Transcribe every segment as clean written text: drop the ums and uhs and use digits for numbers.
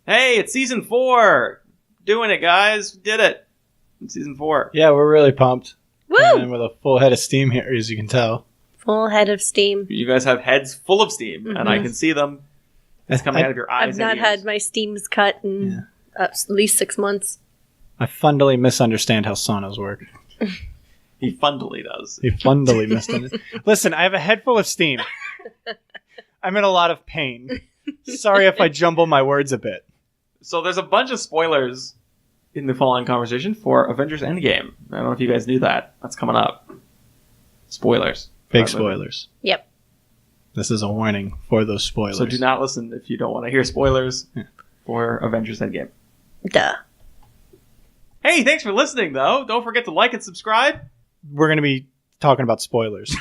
Hey, it's season 4. Doing it, guys. Did it. It's season 4. Yeah, we're really pumped. Woo! And with a full head of steam here, as you can tell. Full head of steam. You guys have heads full of steam, and I can see them. It's coming out of your eyes. I've not had my steams cut in at least 6 months. I fundally misunderstand how saunas work. He fundally does. He fundally misunderstands. Listen, I have a head full of steam. I'm in a lot of pain. Sorry if I jumble my words a bit. So there's a bunch of spoilers in the following conversation for Avengers Endgame. I don't know if you guys knew that. That's coming up. Spoilers. Big spoilers. Yep. This is a warning for those spoilers. So do not listen if you don't want to hear spoilers for Avengers Endgame. Duh. Hey, thanks for listening, though. Don't forget to like and subscribe. We're going to be talking about spoilers.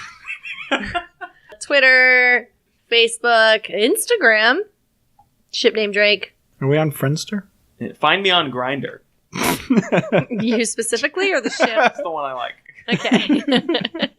Twitter, Facebook, Instagram. Ship name Drake. Are we on Friendster? Find me on Grindr. You specifically or the ship? That's the one I like. Okay.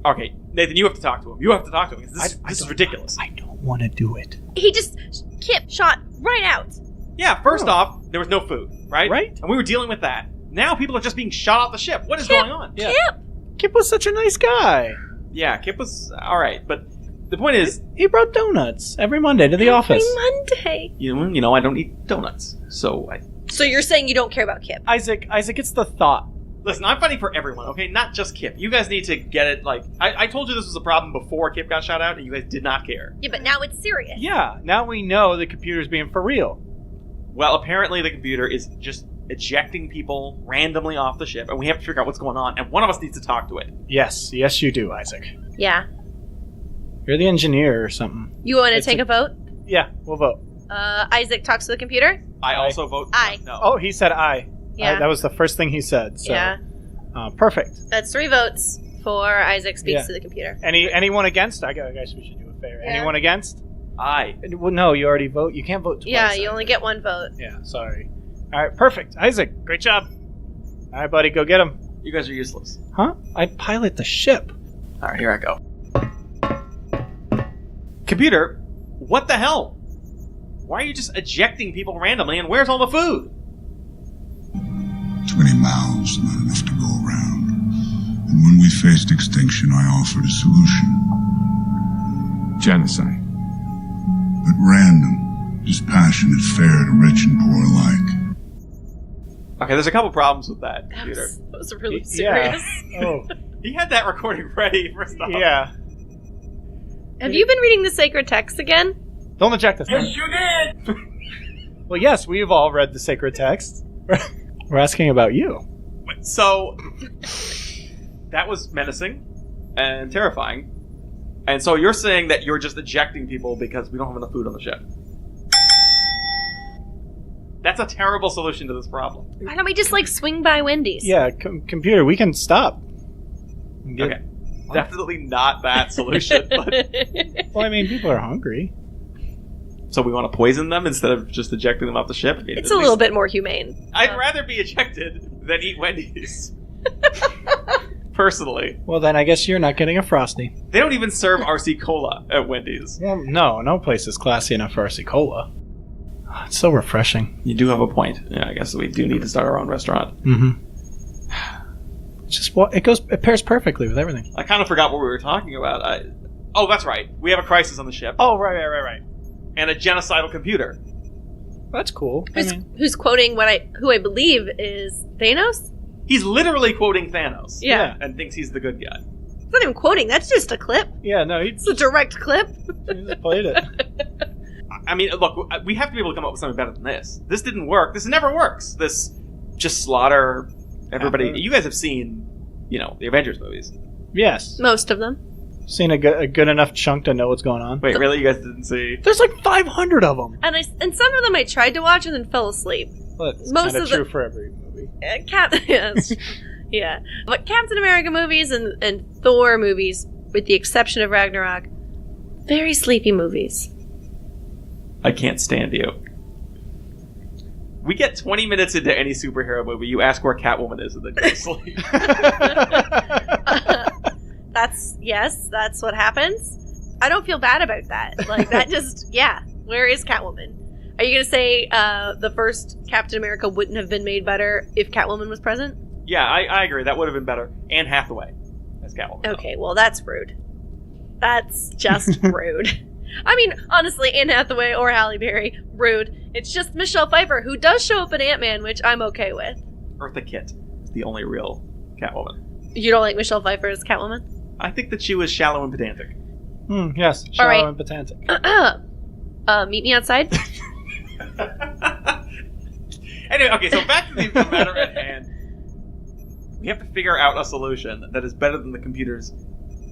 Okay, Nathan, you have to talk to him. You have to talk to him. This is ridiculous. I don't want to do it. He just shot right out. Yeah, first off, there was no food, right? Right. And we were dealing with that. Now people are just being shot off the ship. What is going on? Yeah. Kip was such a nice guy. Yeah, Kip was alright, but the point is... He brought donuts every Monday to the office. Every Monday. You know, I don't eat donuts, so I... So you're saying you don't care about Kip? Isaac, it's the thought. Listen, I'm fighting for everyone, okay? Not just Kip. You guys need to get it, like... I told you this was a problem before Kip got shot out, and you guys did not care. Yeah, but now it's serious. Yeah, now we know the computer's being for real. Well, apparently the computer is just ejecting people randomly off the ship, and we have to figure out what's going on, and one of us needs to talk to it. Yes you do, Isaac. Yeah. You're the engineer or something. You want to take a vote? Yeah, we'll vote. Isaac talks to the computer? I also vote Aye. no. Oh, he said aye. Yeah. That was the first thing he said. So, Yeah. Perfect. That's 3 votes for Isaac speaks to the computer. Anyone against? I guess we should do it fair. Yeah. Anyone against? Aye. Well, no, you already vote. You can't vote twice. Yeah, you only get 1 vote. Yeah, sorry. All right, perfect. Isaac, great job. All right, buddy, go get him. You guys are useless. Huh? I pilot the ship. All right, here I go. Computer, what the hell? Why are you just ejecting people randomly, and where's all the food? Too many mouths, not enough to go around. And when we faced extinction, I offered a solution. Genocide. But random, dispassionate, fair to rich and poor alike. Okay, there's a couple problems with that, computer. That was really serious. Yeah. Oh, He had that recording ready for stuff. yeah. Have you been reading the sacred texts again? Don't eject us. Yes, you did! Well, yes, we've all read the sacred text. We're asking about you. So, that was menacing and terrifying. And so you're saying that you're just ejecting people because we don't have enough food on the ship. That's a terrible solution to this problem. Why don't we just, swing by Wendy's? Yeah, computer, we can stop. Okay. Definitely not that solution. But... Well, I mean, people are hungry. So we want to poison them instead of just ejecting them off the ship? I mean, It's a little bit more humane. I'd rather be ejected than eat Wendy's. Personally. Well, then I guess you're not getting a Frosty. They don't even serve RC Cola at Wendy's. Well, no place is classy enough for RC Cola. It's so refreshing. You do have a point. Yeah, I guess we do need to start our own restaurant. Mm-hmm. It's just it pairs perfectly with everything. I kind of forgot what we were talking about. Oh, that's right. We have a crisis on the ship. Oh, right. And a genocidal computer. That's cool. Who's quoting who I believe is Thanos? He's literally quoting Thanos. Yeah. And thinks he's the good guy. It's not even quoting. That's just a clip. Yeah, no, It's a direct clip. he just played it. I mean, look, we have to be able to come up with something better than this. This didn't work. This never works. This just slaughter everybody. You guys have seen, the Avengers movies. Yes. Most of them. Seen a good enough chunk to know what's going on. Wait, really? You guys didn't see? There's like 500 of them. And some of them I tried to watch and then fell asleep. Well, it's Most kind of of true for every movie. Yes. Yeah. But Captain America movies and Thor movies, with the exception of Ragnarok, very sleepy movies. I can't stand you. We get 20 minutes into any superhero movie, you ask where Catwoman is and then go to sleep. That's what happens. I don't feel bad about that. Like, that just, yeah. Where is Catwoman? Are you going to say the first Captain America wouldn't have been made better if Catwoman was present? Yeah, I agree. That would have been better. Anne Hathaway as Catwoman. Okay, well, that's rude. That's just rude. I mean, honestly, Anne Hathaway or Halle Berry, rude. It's just Michelle Pfeiffer, who does show up in Ant-Man, which I'm okay with. Eartha Kitt is the only real Catwoman. You don't like Michelle Pfeiffer as Catwoman? I think that she was shallow and pedantic. Yes, All shallow right. and pedantic. Meet me outside. Anyway, okay, so back to the matter at hand. We have to figure out a solution that is better than the computer's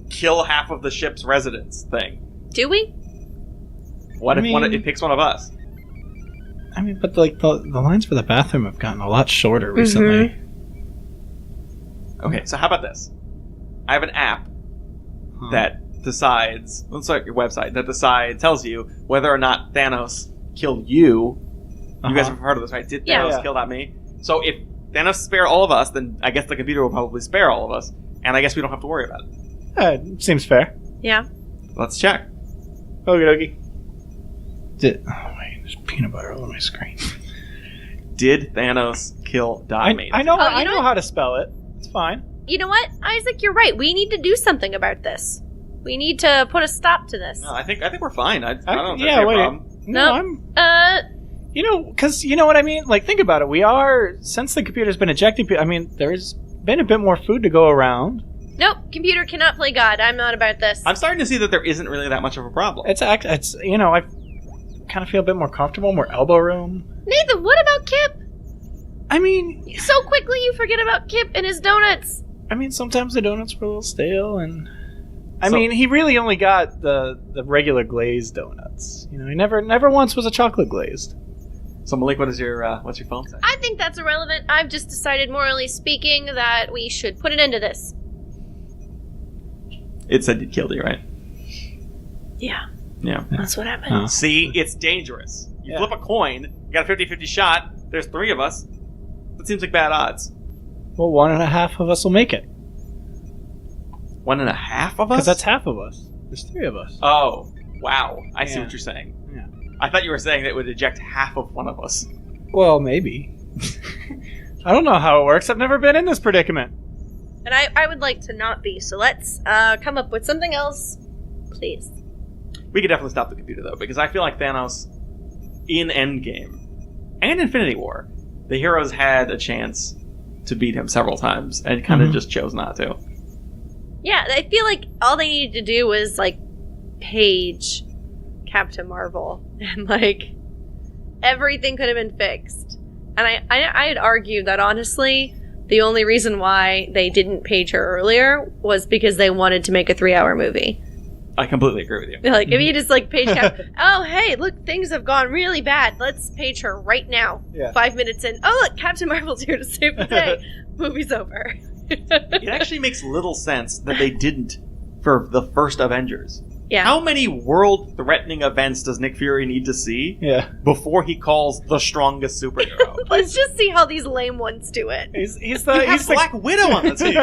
kill half of the ship's residents thing. Do we? What I if mean- it picks one of us? I mean, but like the lines for the bathroom have gotten a lot shorter recently. Okay, so how about this? I have an app that decides, let's start your website, that tells you whether or not Thanos killed you. You guys have heard of this, right? Did Yeah. Thanos Yeah. kill that me? So if Thanos spared all of us, then I guess the computer will probably spare all of us, and I guess we don't have to worry about it. Seems fair. Yeah. Let's check. Okie dokie. Oh wait, there's peanut butter all over my screen. Did Thanos kill me? I know. Oh, you I know know what? how to spell it. It's fine. You know what, Isaac? You're right. We need to do something about this. We need to put a stop to this. No, I think we're fine. I don't think yeah, that's a wait. problem. No, Nope. I'm. Because you know what I mean. Like, think about it. We are, since the computer's been ejecting people. I mean, there's been a bit more food to go around. Nope. Computer cannot play God. I'm not about this. I'm starting to see that there isn't really that much of a problem. It's I kind of feel a bit more comfortable, more elbow room. Nathan, what about Kip? I mean, So quickly you forget about Kip and his donuts. sometimes the donuts were a little stale, and So- he really only got the regular glazed donuts. He never once was a chocolate glazed. So Malik, what's your phone say? I think that's irrelevant. I've just decided, morally speaking, that we should put an end to this. It said it killed you, right? Yeah, Yeah. that's what happened. Oh. See, it's dangerous. You Yeah. flip a coin, you got a 50-50 shot, there's 3 of us. That seems like bad odds. Well, 1.5 of us will make it, 1.5 of us? because that's half of us. There's 3 of us. Oh, wow. I see Yeah. what you're saying. Yeah. I thought you were saying that it would eject half of one of us. Well, maybe. I don't know how it works. I've never been in this predicament. And I would like to not be, so let's come up with something else, please. We could definitely stop the computer, though, because I feel like Thanos, in Endgame, and Infinity War, the heroes had a chance to beat him several times, and kind of just chose not to. Yeah, I feel like all they needed to do was, like, page Captain Marvel, and, like, everything could have been fixed. And I had argued that, honestly, the only reason why they didn't page her earlier was because they wanted to make a 3-hour movie. I completely agree with you. Like, if you just, like, page Cap, oh, hey, look, things have gone really bad. Let's page her right now. Yeah. 5 minutes in. Oh, look, Captain Marvel's here to save the day. Movie's over. It actually makes little sense that they didn't for the first Avengers. Yeah. How many world-threatening events does Nick Fury need to see Yeah. before he calls the strongest superhero? Let's just see how these lame ones do it. He's You the have Black Widow on the team.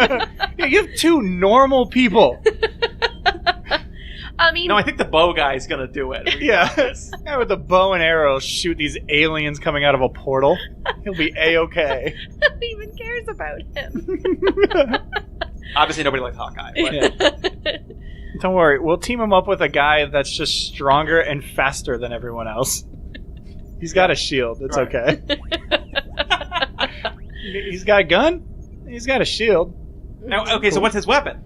Yeah, you have 2 normal people. I mean, No, I think the bow guy's gonna do it. Yeah. Yeah, with the bow and arrow, shoot these aliens coming out of a portal. He'll be a-okay. who even cares about him? Obviously, nobody likes Hawkeye. But Don't worry, we'll team him up with a guy that's just stronger and faster than everyone else. He's got a shield. It's Right. okay. He's got a gun. He's got a shield. now, okay, so what's his weapon?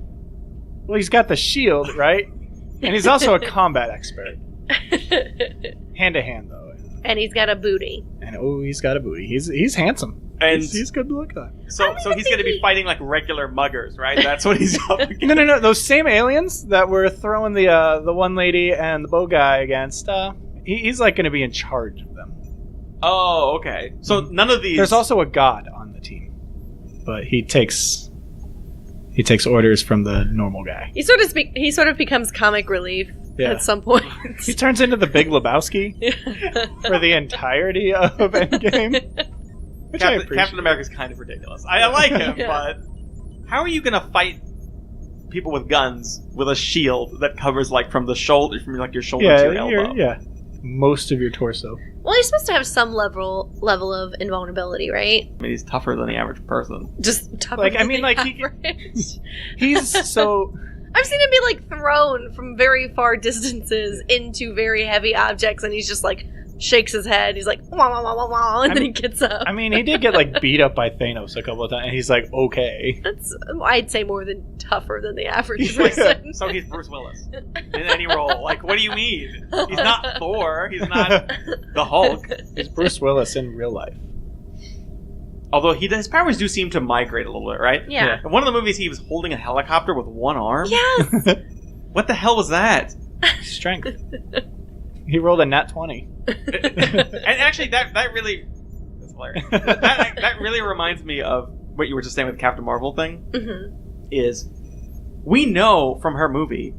Well, he's got the shield, right? And he's also a combat expert. Hand to hand, though. And he's got a booty. And he's got a booty. He's handsome. And he's good to look at. so he's going to be fighting like regular muggers, right? That's what he's up against. No. Those same aliens that were throwing the one lady and the bow guy against, he's like going to be in charge of them. Oh, okay. So none of these... There's also a god on the team, but he takes orders from the normal guy. He sort of becomes comic relief at some point. He turns into the Big Lebowski for the entirety of Endgame. Which Captain America's kind of ridiculous. I like him, but how are you going to fight people with guns with a shield that covers like from the shoulder, from like your shoulder to your elbow? Most of your torso. Well, he's supposed to have some level of invulnerability, right? I mean, he's tougher than the average person. Just tougher. Like, than I mean, the like average. he's so. I've seen him be like thrown from very far distances into very heavy objects, and he's just like shakes his head. He's like, wah, wah, wah, wah, wah, and then he gets up. I mean, he did get like beat up by Thanos a couple of times, and he's like, okay. That's, I'd say, more than tougher than the average person. So he's Bruce Willis in any role. Like, what do you mean? He's not Thor. He's not the Hulk. He's Bruce Willis in real life. Although his powers do seem to migrate a little bit, right? Yeah. In one of the movies, he was holding a helicopter with one arm. Yes. What the hell was that? Strength. He rolled a nat 20. And actually, that really... That's hilarious. that really reminds me of what you were just saying with the Captain Marvel thing. Mm-hmm. Is we know from her movie,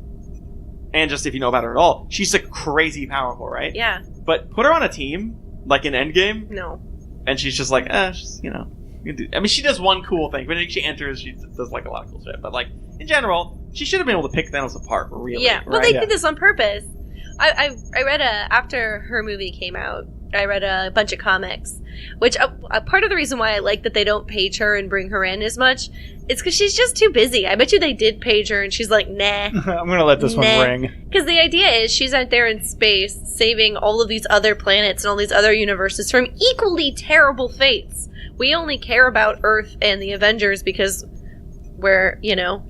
and just if you know about her at all, she's a crazy powerful, right? Yeah. But put her on a team, like in Endgame, No. and she's just like, she's, you know... I mean, she does one cool thing. When she enters, she does like a lot of cool shit. But like, in general, she should have been able to pick Thanos apart, really. Yeah. Well, right? they did this on purpose. I read after her movie came out, I read a bunch of comics, which a part of the reason why I like that they don't page her and bring her in as much is because she's just too busy. I bet you they did page her and she's like, nah. I'm going to let this one ring. Because the idea is she's out there in space saving all of these other planets and all these other universes from equally terrible fates. We only care about Earth and the Avengers because we're,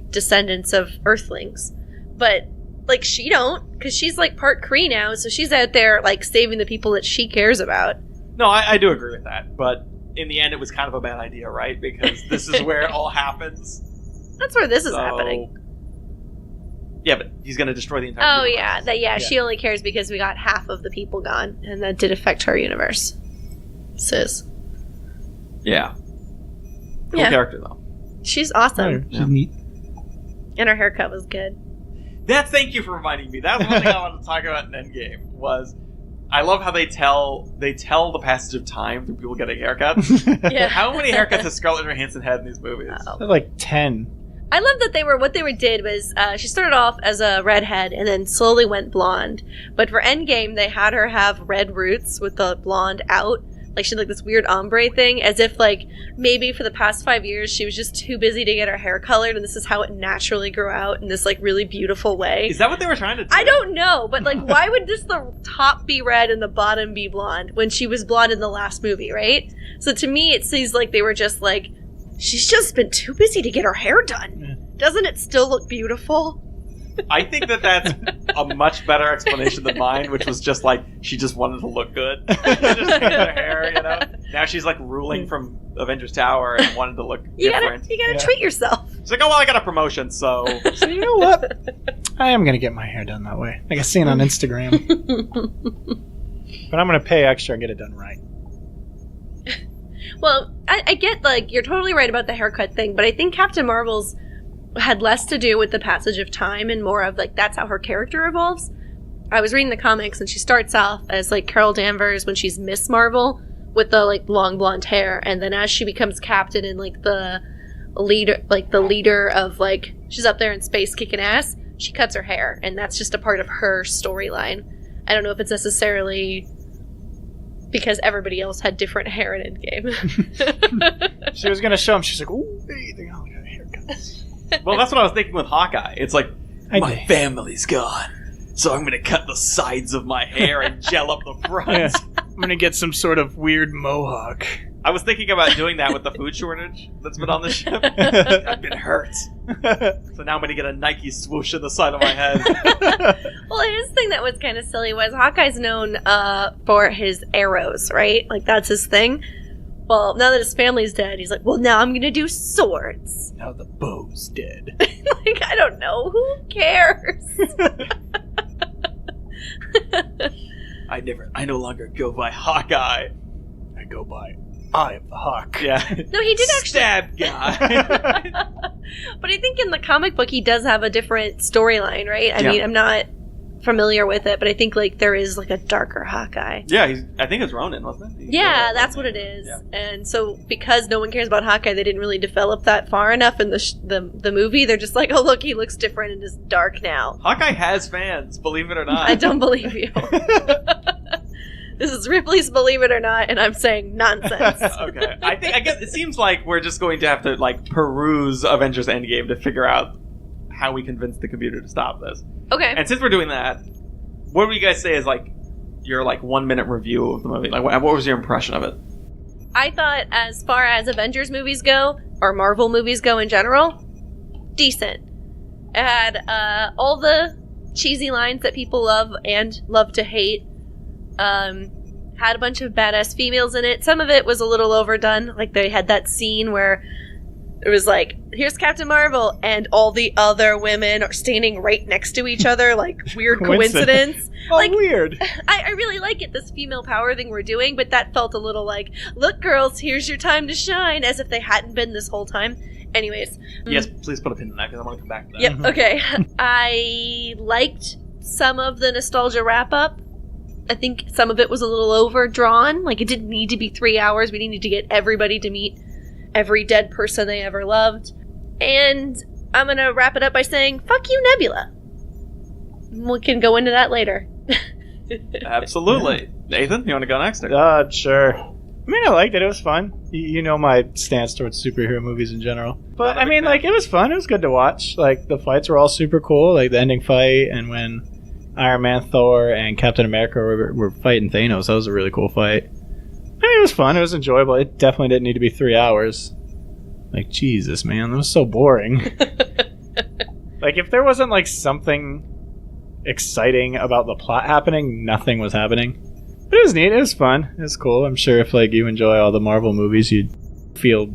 descendants of Earthlings. But, like, she don't, because she's, like, part Kree now, so she's out there, like, saving the people that she cares about. No, I do agree with that, but in the end it was kind of a bad idea, right? Because this is where it all happens. That's where this is happening. Yeah, but he's going to destroy the entire universe. Yeah, she only cares because we got half of the people gone, and that did affect her universe. Sis. Yeah. Cool character, though. She's awesome. She's neat. And her haircut was good. Thank you for reminding me. That was one thing I wanted to talk about in Endgame, was I love how they tell the passage of time through people getting haircuts. Yeah. How many haircuts has Scarlett Johansson had in these movies? Like 10. I love that what they did was she started off as a redhead and then slowly went blonde. But for Endgame, they had her have red roots with the blonde out. Like, she had, like, this weird ombre thing, as if, like, maybe for the past 5 years she was just too busy to get her hair colored, and this is how it naturally grew out in this, like, really beautiful way. Is that what they were trying to do? I don't know, but, like, why would just the top be red and the bottom be blonde when she was blonde in the last movie, right? So to me, it seems like they were just like, she's just been too busy to get her hair done. Doesn't it still look beautiful? I think that's a much better explanation than mine, which was just like, she just wanted to look good. Just painted her hair, Now she's like ruling from Avengers Tower and wanted to look different. You gotta treat yourself. She's like, oh, well, I got a promotion, so you know what? I am going to get my hair done that way. Like I seen on Instagram. But I'm going to pay extra and get it done right. Well, I get, like, you're totally right about the haircut thing, but I think Captain Marvel's had less to do with the passage of time and more of, like, that's how her character evolves. I was reading the comics and she starts off as, like, Carol Danvers when she's Miss Marvel with the, like, long blonde hair, and then as she becomes captain and, like, the leader of, like, she's up there in space kicking ass, she cuts her hair, and that's just a part of her storyline. I don't know if it's necessarily because everybody else had different hair in Endgame. She was going to show him, she's like, ooh, hey, they all got haircuts. Well, that's what I was thinking with Hawkeye. It's like, my family's gone, so I'm going to cut the sides of my hair and gel up the front. Yeah. I'm going to get some sort of weird mohawk. I was thinking about doing that with the food shortage that's been on the ship. I've been hurt. So now I'm going to get a Nike swoosh in the side of my head. Well, his thing that was kind of silly was Hawkeye's known for his arrows, right? Like, that's his thing. well, now that his family's dead, he's like, well, now I'm gonna do swords. Now the bow's dead. Like, I don't know. Who cares? I no longer go by Hawkeye. I go by Eye of the Hawk. Yeah. No, he did actually. Stab guy. But I think in the comic book, he does have a different storyline, right? I mean, I'm not familiar with it, but I think like there is like a darker Hawkeye. Yeah, I think it's Ronin, wasn't it? Yeah, that's what it is. Yeah. And so because no one cares about Hawkeye, they didn't really develop that far enough in the movie. They're just like, oh look, he looks different and is dark now. Hawkeye has fans, believe it or not. I don't believe you. This is Ripley's Believe It or Not, and I'm saying nonsense. Okay. I guess it seems like we're just going to have to like peruse Avengers Endgame to figure out how we convince the computer to stop this. Okay. And since we're doing that, what would you guys say is like your like 1 minute review of the movie? Like what was your impression of it? I thought as far as Avengers movies go, or Marvel movies go in general, decent. It had all the cheesy lines that people love and love to hate. Had a bunch of badass females in it. Some of it was a little overdone. Like they had that scene where it was like, here's Captain Marvel, and all the other women are standing right next to each other, like weird coincidence. Oh, like, weird. I really like it, this female power thing we're doing, but that felt a little like, look girls, here's your time to shine, as if they hadn't been this whole time. Anyways. Yes, please put a pin in that because I want to come back to that. Yep, okay. I liked some of the nostalgia wrap-up. I think some of it was a little overdrawn. Like, it didn't need to be 3 hours. We needed to get everybody to meet every dead person they ever loved. And I'm going to wrap it up by saying, fuck you, Nebula. We can go into that later. Absolutely. Nathan, you want to go next? Sure. I mean, I liked it. It was fun. You know my stance towards superhero movies in general. But, I mean, like, it was fun. It was good to watch. Like, the fights were all super cool. Like, the ending fight and when Iron Man, Thor, and Captain America were fighting Thanos. That was a really cool fight. I mean, it was fun. It was enjoyable. It definitely didn't need to be 3 hours. Like, Jesus, man. That was so boring. Like, if there wasn't, like, something exciting about the plot happening, nothing was happening. But it was neat. It was fun. It was cool. I'm sure if, like, you enjoy all the Marvel movies, you'd feel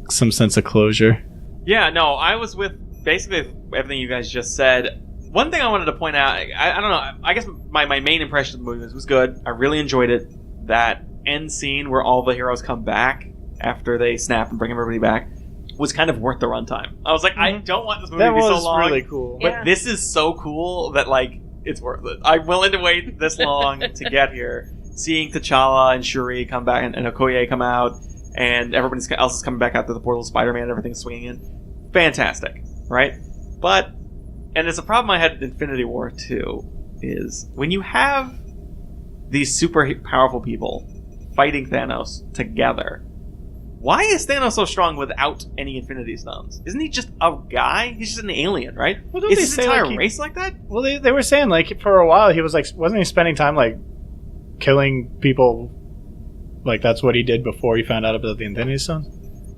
some sense of closure. Yeah, no, I was with basically everything you guys just said. One thing I wanted to point out, I don't know, I guess my main impression of the movie was good. I really enjoyed it. That end scene where all the heroes come back after they snap and bring everybody back was kind of worth the runtime. I was like, I don't want this movie to be so long. That was really cool. But this is so cool that, like, it's worth it. I'm willing to wait this long to get here. Seeing T'Challa and Shuri come back and Okoye come out and everybody else is coming back out to the portal, Spider-Man and everything's swinging in. Fantastic, right? But, and it's a problem I had in Infinity War too, is when you have these super powerful people fighting Thanos together, why is Thanos so strong without any Infinity Stones? Isn't he just a guy? He's just an alien, right? Well, is his entire race like that? Well, they were saying, like, for a while he was like, wasn't he spending time, like, killing people? Like, that's what he did before he found out about the Infinity Stones?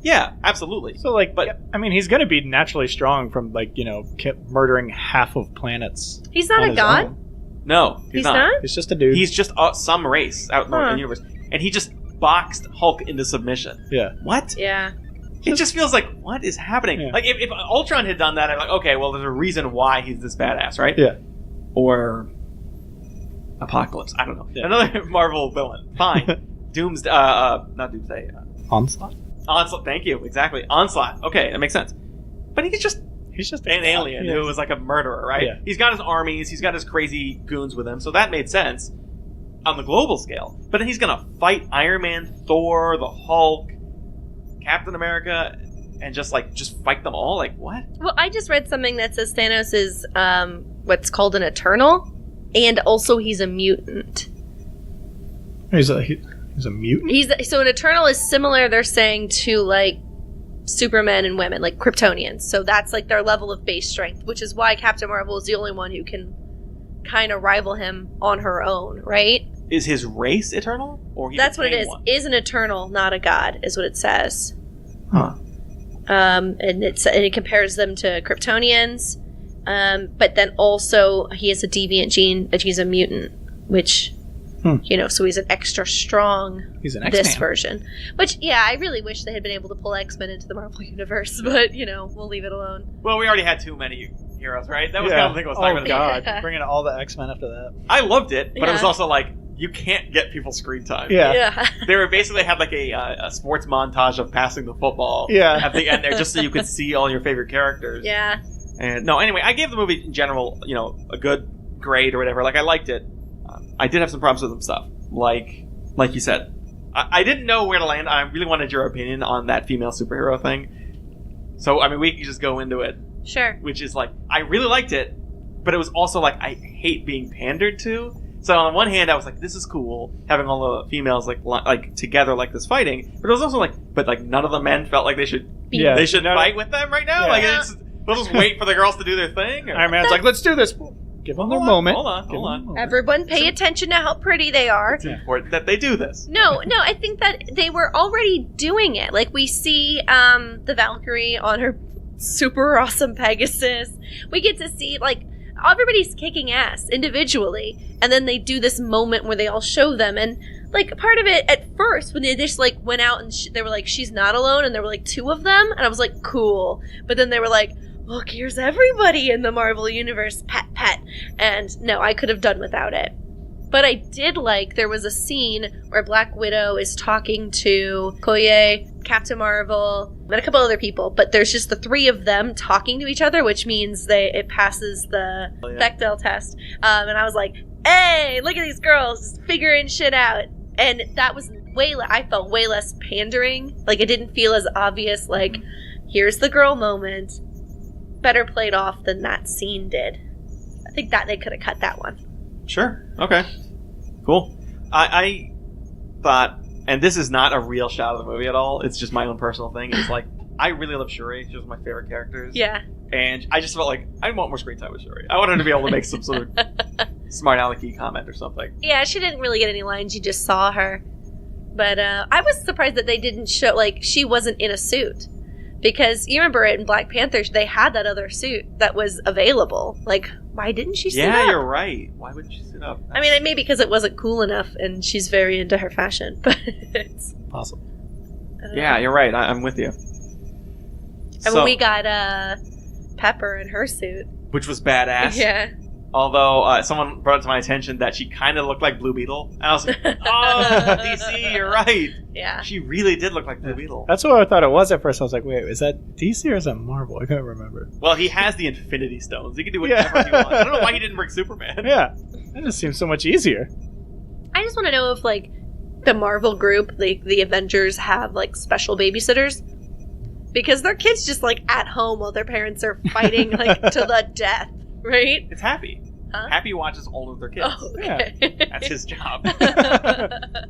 Yeah, absolutely. So, like, but yeah, I mean, he's going to be naturally strong from, like, you know, murdering half of planets. He's not a god? Own. No, he's not. He's just a dude. He's just some race out in the universe. And he just boxed Hulk into submission. Yeah. What? Yeah. It just feels like, what is happening? Yeah. Like, if Ultron had done that, I'm like, okay, well, there's a reason why he's this badass, right? Yeah. Or Apocalypse. I don't know. Yeah. Another Marvel villain. Fine. Doomsday. Not Doomsday. Onslaught? Onslaught. Thank you. Exactly. Onslaught. Okay, that makes sense. But he's just an alien who was like a murderer, right? Yeah. He's got his armies. He's got his crazy goons with him. So that made sense on the global scale. But then he's going to fight Iron Man, Thor, the Hulk, Captain America, and just fight them all? Like, what? Well, I just read something that says Thanos is what's called an Eternal, and also he's a mutant. He's a mutant? So an Eternal is similar, they're saying, to, like, Supermen and women, like Kryptonians. So that's, like, their level of base strength, which is why Captain Marvel is the only one who can kind of rival him on her own, right? Is his race eternal? Or that's what it is. One? Is an eternal, not a god, is what it says. Huh. And it compares them to Kryptonians. But then also he has a deviant gene that he's a mutant, which So he's an extra strong He's an X-Man. this version. Which, yeah, I really wish they had been able to pull X-Men into the Marvel Universe, but, we'll leave it alone. Well, we already had too many heroes, right? That was kind of the thing I was talking about. God. Bringing all the X-Men after that. I loved it, but it was Yeah. also like, you can't get people screen time. Yeah. They were basically had like a sports montage of passing the football at the end there, just so you could see all your favorite characters. Yeah. And no, anyway, I gave the movie in general, a good grade or whatever. Like, I liked it. I did have some problems with some stuff, like you said. I didn't know where to land. I really wanted your opinion on that female superhero thing. So, I mean, we can just go into it. Sure. Which is like, I really liked it, but it was also like, I hate being pandered to. So on one hand, I was like, this is cool, having all the females like together like this fighting. But it was also like, none of the men felt like they should fight with them right now. Yeah. Like, we'll just wait for the girls to do their thing. Or... Iron Man's like, let's do this. Give them their moment. Hold on. Everyone pay attention to how pretty they are. It's important that they do this. No, I think that they were already doing it. Like, we see the Valkyrie on her super awesome Pegasus. We get to see, like, everybody's kicking ass individually, and then they do this moment where they all show them, and like part of it at first when they just like went out and they were like, she's not alone, and there were like two of them, and I was like, cool. But then they were like, look, here's everybody in the Marvel Universe, pat, and no, I could have done without it. But I did like, there was a scene where Black Widow is talking to Okoye, Captain Marvel, and a couple other people, but there's just the three of them talking to each other, which means it passes the Bechdel test. And I was like, hey, look at these girls just figuring shit out. And that was I felt way less pandering. Like, it didn't feel as obvious, like, here's the girl moment. Better played off than that scene did. I think that they could have cut that one. Sure. Okay. Cool. I thought, and this is not a real shot of the movie at all, it's just my own personal thing, it's like, I really love Shuri. She was one of my favorite characters. Yeah. And I just felt like, I want more screen time with Shuri. I want her to be able to make some sort of smart alecky comment or something. Yeah, she didn't really get any lines, you just saw her. But I was surprised that they didn't show, like, she wasn't in a suit. Because you remember in Black Panther, they had that other suit that was available. Like, why didn't she sit up? Yeah, you're right. Why wouldn't she sit up? I mean, maybe because it wasn't cool enough, and she's very into her fashion. But it's possible. Yeah, you're right. I'm with you. And when we got Pepper in her suit, which was badass. Yeah. Although someone brought it to my attention that she kind of looked like Blue Beetle. And I was like, oh, DC, you're right. Yeah. She really did look like Blue Beetle. That's what I thought it was at first. I was like, wait, is that DC or is that Marvel? I can't remember. Well, he has the Infinity Stones. He can do whatever he wants. I don't know why he didn't bring Superman. Yeah. That just seems so much easier. I just want to know if, like, the Marvel group, like, the Avengers, have, like, special babysitters. Because their kids just, like, at home while their parents are fighting, like, to the death. Right? It's Happy. Huh? Happy watches all of their kids. Oh, okay. Yeah. That's his job.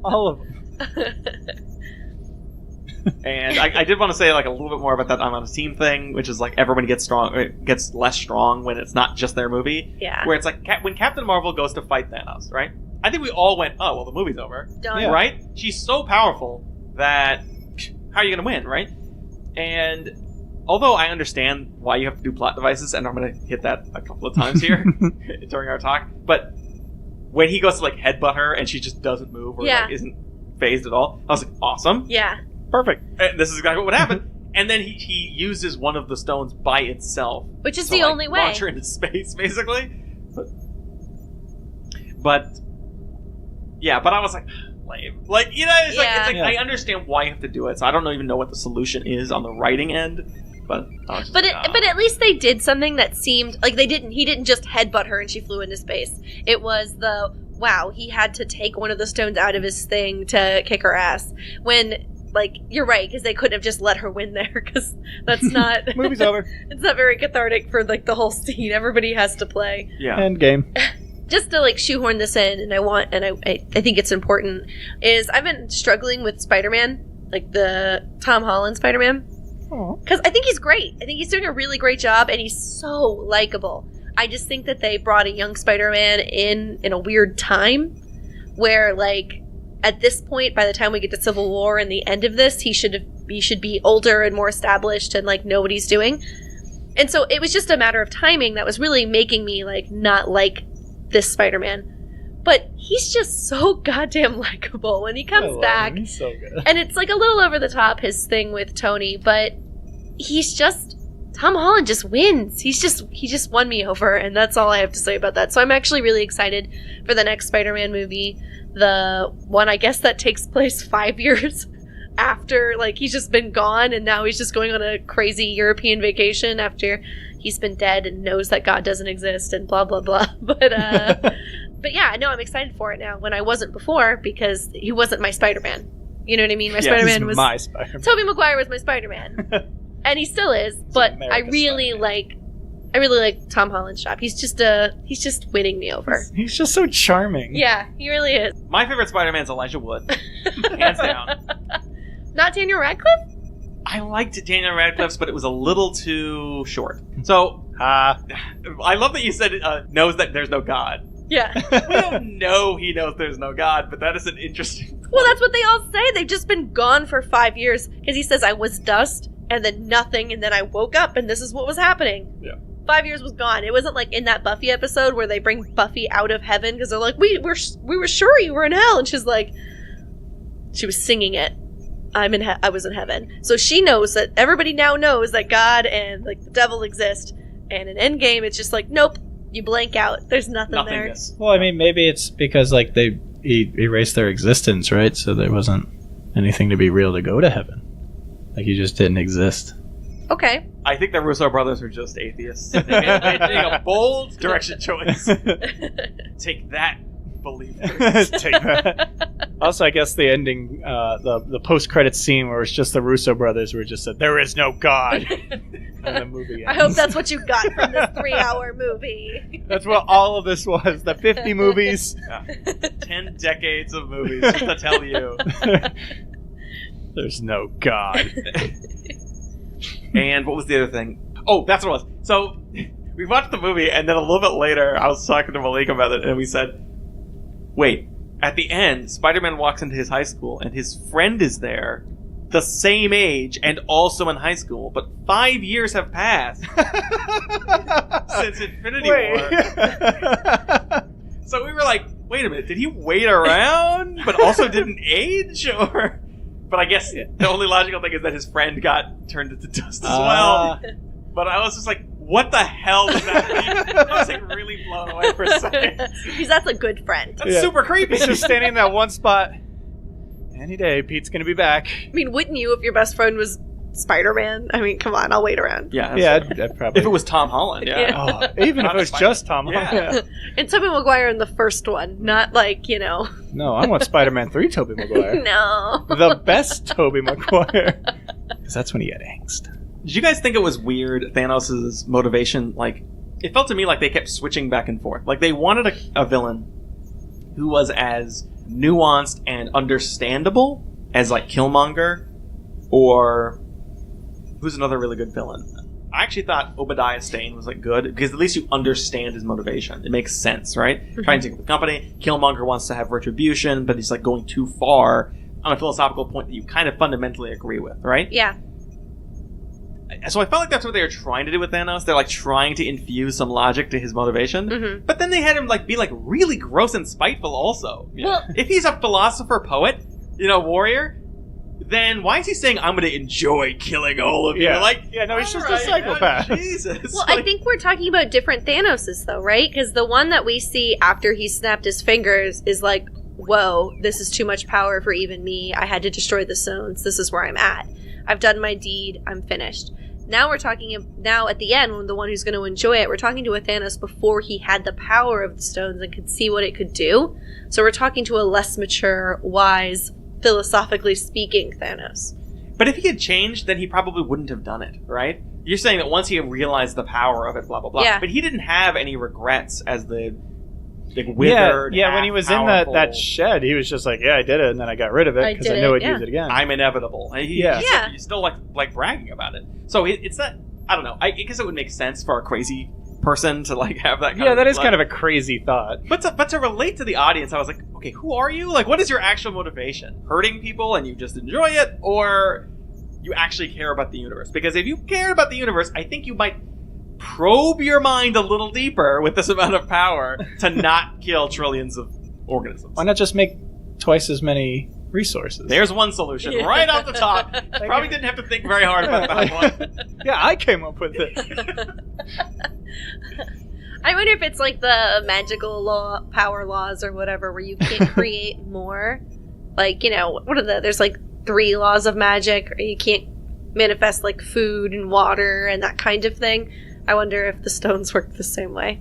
All of them. And I did want to say like a little bit more about that I'm on a team thing, which is like everybody gets less strong when it's not just their movie. Yeah. Where it's like when Captain Marvel goes to fight Thanos, right? I think we all went, oh, well, the movie's over. Done. Yeah. Right? She's so powerful that how are you going to win, right? And although I understand why you have to do plot devices, and I'm going to hit that a couple of times here during our talk, but when he goes to like headbutt her and she just doesn't move or like, isn't phased at all, I was like, awesome. Yeah. Perfect. And this is exactly what happened. And then he uses one of the stones by itself. Which is to, the like, only way. Launch her into space, basically. But yeah, but I was like, lame. Like, you know, it's like Yeah. I understand why you have to do it, so I don't even know what the solution is on the writing end. But But at least they did something that seemed like he didn't just headbutt her and she flew into space. It was wow, he had to take one of the stones out of his thing to kick her ass. When, like, you're right, because they couldn't have just let her win there, because that's not... Movie's over. It's not very cathartic for, like, the whole scene. Everybody has to play. yeah. End game. Just to, like, shoehorn this in, and I think it's important, is I've been struggling with Spider-Man, like the Tom Holland Spider-Man. Because I think he's great. I think he's doing a really great job, and he's so likable. I just think that they brought a young Spider-Man in a weird time, where, like, at this point, by the time we get to Civil War and the end of this, he should be older and more established and, like, know what he's doing. And so it was just a matter of timing that was really making me, like, not like this Spider-Man. but he's just so goddamn likable when he I comes love back. him. He's so good. And it's like a little over the top, his thing with Tony, but he's just... Tom Holland just wins. He just won me over, and that's all I have to say about that. So I'm actually really excited for the next Spider-Man movie. The one, I guess, that takes place 5 years after, like, he's just been gone, and now he's just going on a crazy European vacation after he's been dead and knows that God doesn't exist and blah, blah, blah. But yeah, no, I'm excited for it now when I wasn't before because he wasn't my Spider-Man. You know what I mean? My Spider-Man was... my Spider-Man. Tobey Maguire was my Spider-Man. And he still is, but I really like Tom Holland's job. He's just winning me over. He's just so charming. Yeah, he really is. My favorite Spider-Man's Elijah Wood. Hands down. Not Daniel Radcliffe? I liked Daniel Radcliffe's, but it was a little too short. So, I love that you said knows that there's no God. Yeah. We don't know he knows there's no God, but that is an interesting point. Well, that's what they all say. They've just been gone for 5 years because he says I was dust and then nothing and then I woke up and this is what was happening. Yeah. 5 years was gone. It wasn't like in that Buffy episode where they bring Buffy out of heaven because they're like, we were sure you were in hell, and she's like, she was singing it. I was in heaven. So she knows that everybody now knows that God and like the devil exist. And in Endgame, it's just like, nope, you blank out. There's nothing there. Well, I mean, maybe it's because like they erased their existence, right? So there wasn't anything to be real to go to heaven. Like you just didn't exist. Okay. I think the Russo brothers are just atheists. They made a bold direction choice. Take that, believer. Take that. Also, I guess the ending, the post-credit scene where it's just the Russo brothers were just said, "There is no God." And the movie ends. I hope that's what you got from this 3-hour movie. That's what all of this was. The 50 movies. Yeah. 10 decades of movies just to tell you. There's no God. And what was the other thing? Oh, that's what it was. So, we watched the movie, and then a little bit later, I was talking to Malik about it, and we said, wait, at the end, Spider-Man walks into his high school, and his friend is there, the same age, and also in high school, but 5 years have passed since Infinity War. So we were like, wait a minute, did he wait around, but also didn't age, or... But I guess the only logical thing is that his friend got turned into dust as well. But I was just like, what the hell does that mean? I was like really blown away for a second. Because that's a good friend. That's super creepy. He's just standing in that one spot. Any day, Pete's going to be back. I mean, wouldn't you if your best friend was Spider-Man? I mean, come on, I'll wait around. Yeah, I'd probably... If it was Tom Holland, yeah. Oh, even if it was just Tom Holland. And Tobey Maguire in the first one, not like, you know... No, I want Spider-Man 3 Tobey Maguire. No. The best Tobey Maguire. Because that's when he had angst. Did you guys think it was weird, Thanos' motivation? Like, it felt to me like they kept switching back and forth. Like, they wanted a villain who was as nuanced and understandable as, like, Killmonger, or... Who's another really good villain? I actually thought Obadiah Stane was like good because at least you understand his motivation. It makes sense, right? Mm-hmm. Trying to take over the company. Killmonger wants to have retribution, but he's like going too far on a philosophical point that you kind of fundamentally agree with, right? Yeah. So I felt like that's what they were trying to do with Thanos. They're like trying to infuse some logic to his motivation, mm-hmm. but then they had him like be like really gross and spiteful also. Well, if he's a philosopher poet, warrior, then why is he saying, I'm going to enjoy killing all of you? No, he's just a psychopath. Jesus. Well, I think we're talking about different Thanoses, though, right? Because the one that we see after he snapped his fingers is like, whoa, this is too much power for even me. I had to destroy the stones. This is where I'm at. I've done my deed. I'm finished. Now we're talking, at the end, when the one who's going to enjoy it, we're talking to a Thanos before he had the power of the stones and could see what it could do. So we're talking to a less mature, wise, philosophically speaking, Thanos. But if he had changed, then he probably wouldn't have done it, right? You're saying that once he realized the power of it, blah, blah, blah. Yeah. But he didn't have any regrets as the withered, Yeah, when he was in that shed, he was just like, I did it, and then I got rid of it because I knew I'd use it again. I'm inevitable. He's still like bragging about it. So it's not, I don't know. I guess it would make sense for a crazy person to like have that kind of... that is kind of a crazy thought. But to relate to the audience, I was like, okay, who are you? Like, what is your actual motivation? Hurting people and you just enjoy it? Or you actually care about the universe? Because if you care about the universe, I think you might probe your mind a little deeper with this amount of power to not kill trillions of organisms. Why not just make twice as many resources? There's one solution right off the top. Probably didn't have to think very hard about that one. Yeah, I came up with it. I wonder if it's like the magical power laws or whatever, where you can't create more. Like, what are there's like 3 laws of magic, or you can't manifest like food and water and that kind of thing. I wonder if the stones work the same way.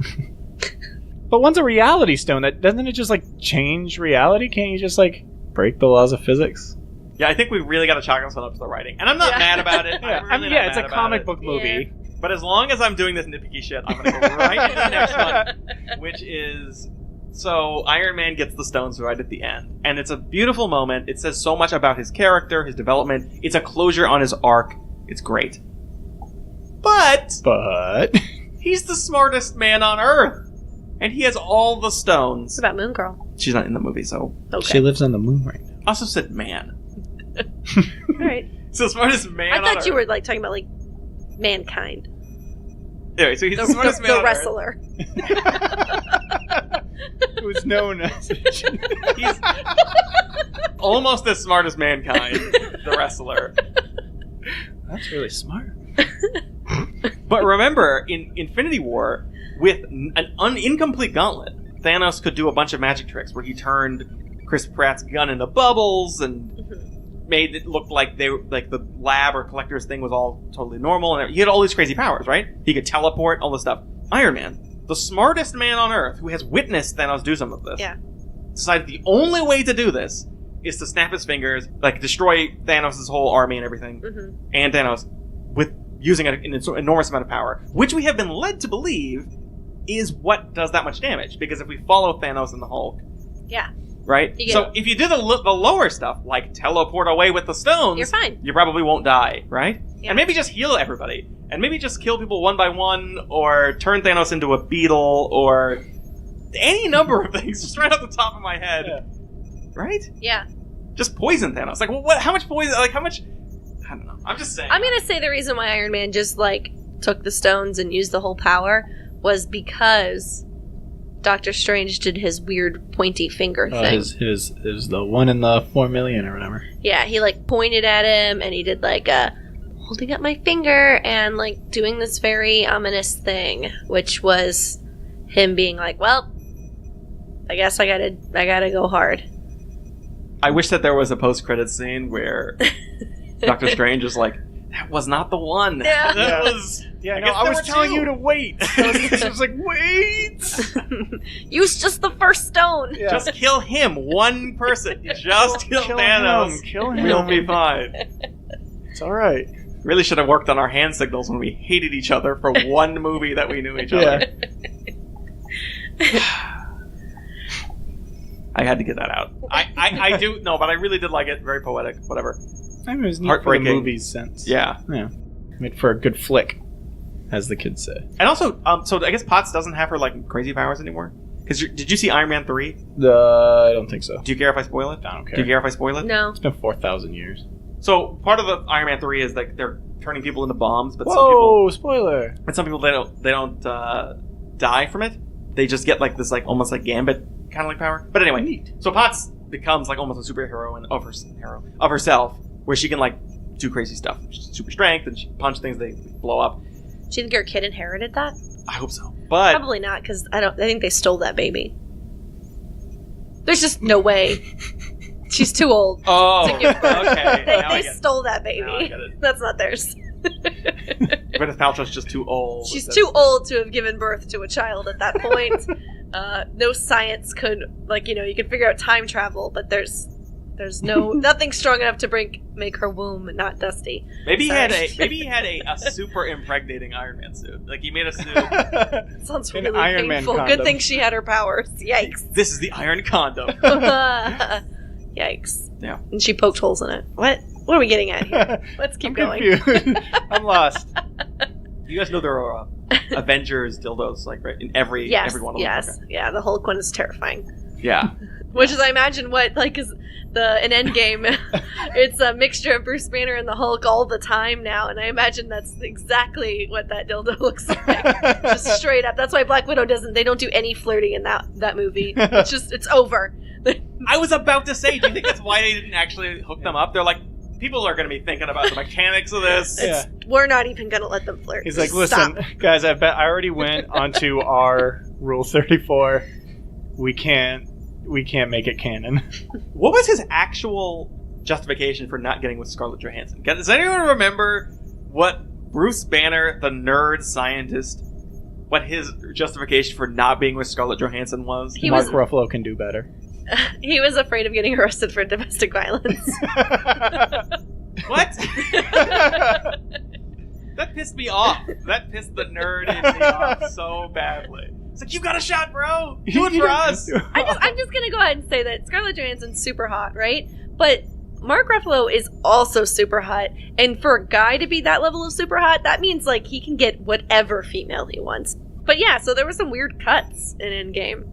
But one's a reality stone. Doesn't it just like change reality? Can't you just like break the laws of physics? Yeah, I think we really got to chalk ourselves up to the writing. And I'm not mad about it. It's a comic book movie. Yeah. But as long as I'm doing this nitpicky shit, I'm going to go right into the next one, which is... So, Iron Man gets the stones right at the end. And it's a beautiful moment. It says so much about his character, his development. It's a closure on his arc. It's great. But... he's the smartest man on Earth. And he has all the stones. What about Moon Girl? She's not in the movie, so... Okay. She lives on the moon right now. I also said man. Alright. So the smartest man I on thought Earth. you were like talking about like mankind. Anyway, so he's the smartest man The on wrestler. Who's known as... He's almost as smart as mankind, the wrestler. That's really smart. But remember, in Infinity War, with an incomplete gauntlet, Thanos could do a bunch of magic tricks where he turned Chris Pratt's gun into bubbles and made it look like the lab or collector's thing was all totally normal, and he had all these crazy powers, right? He could teleport, all this stuff. Iron Man, the smartest man on Earth, who has witnessed Thanos do some of this, decided the only way to do this is to snap his fingers, like destroy Thanos' whole army and everything, and Thanos, with using an enormous amount of power, which we have been led to believe is what does that much damage. Because if we follow Thanos and the Hulk, right? So if you do the lower stuff, like teleport away with the stones, you're fine. You probably won't die, right? Yeah. And maybe just heal everybody, and maybe just kill people one by one, or turn Thanos into a beetle, or any number of things. Just right off the top of my head, right? Yeah. Just poison Thanos. Like, what? How much poison? Like, how much? I don't know. I'm just saying. I'm gonna say the reason why Iron Man just like took the stones and used the whole power was because Doctor Strange did his weird pointy finger thing. His the 1 in the 4 million or whatever. Yeah, he like pointed at him and he did like a holding up my finger and like doing this very ominous thing, which was him being like, well, I guess I gotta go hard. I wish that there was a post-credits scene where Doctor Strange is like, that was not the one. Yeah. That was... Yeah, no, I was telling you to wait. I was like, wait! Use just the first stone. Yeah. Just kill him. One person. Just kill Thanos. Kill him. We'll be fine. It's alright. Really should have worked on our hand signals when we hated each other for one movie that we knew each other. I had to get that out. I do... No, but I really did like it. Very poetic. Whatever. I mean, it was neat for the Heartbreaking. movie's sense. Yeah. Made for a good flick, as the kids say. And also, so I guess Potts doesn't have her, like, crazy powers anymore? Because did you see Iron Man 3? I don't think so. Do you care if I spoil it? I don't care. Do you care if I spoil it? No. It's been 4,000 years. So, part of the Iron Man 3 is, like, they're turning people into bombs, but spoiler! some people, they don't die from it. They just get, like, this, like, almost like Gambit kind of like power. But anyway, Neat. So Potts becomes, like, almost a superhero of herself, where she can, like, do crazy stuff. She's super strength, and she punch things, they blow up. Do you think your kid inherited that? I hope so. But Probably not, because I think they stole that baby. There's just no way. She's too old. Oh, to give birth. okay. Now I They get it. stole that baby. Now I get it. That's not theirs. Gwyneth Paltrow's just too old. She's too old to have given birth to a child at that point. No science could, like, you could figure out time travel, but there's nothing strong enough to make her womb not dusty. Maybe he had Sorry. a super impregnating Iron Man suit. Like, he made a suit. Sounds An really Iron Man painful. condom. Good thing she had her powers. Yikes. This is the Iron Condom. Yikes. Yeah. And she poked holes in it. What are we getting at here? Let's keep going. Confused. I'm lost. You guys know there are Avengers dildos, like, right, in every one of them. Yes. Okay. Yeah, the Hulk one is terrifying. Yeah. Which is, I imagine, what, like, is in Endgame, it's a mixture of Bruce Banner and the Hulk all the time now, and I imagine that's exactly what that dildo looks like. Just straight up. That's why Black Widow they don't do any flirting in that movie. It's over. I was about to say, do you think that's why they didn't actually hook them up? They're like, people are going to be thinking about the mechanics of this. We're not even going to let them flirt. He's like, listen, guys, I already went onto our Rule 34. We can't make it canon. What was his actual justification for not getting with Scarlett Johansson? Does anyone remember what Bruce Banner, the nerd scientist, what his justification for not being with Scarlett Johansson was? Mark Ruffalo can do better. He was afraid of getting arrested for domestic violence. What? That pissed me off. That pissed the nerd in me off so badly. It's like, you got a shot, bro. Do it for us. I'm just gonna go ahead and say that Scarlett Johansson's super hot, right? But Mark Ruffalo is also super hot, and for a guy to be that level of super hot, that means like he can get whatever female he wants. But yeah, so there were some weird cuts in Endgame.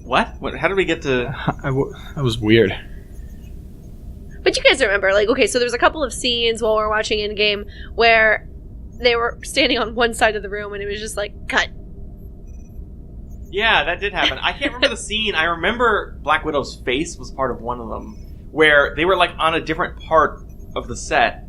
What? How did we get to? That was weird. But you guys remember, like, okay, so there's a couple of scenes while we're watching Endgame where they were standing on one side of the room, and it was just like cut. Yeah, that did happen. I can't remember the scene. I remember Black Widow's face was part of one of them, where they were like on a different part of the set,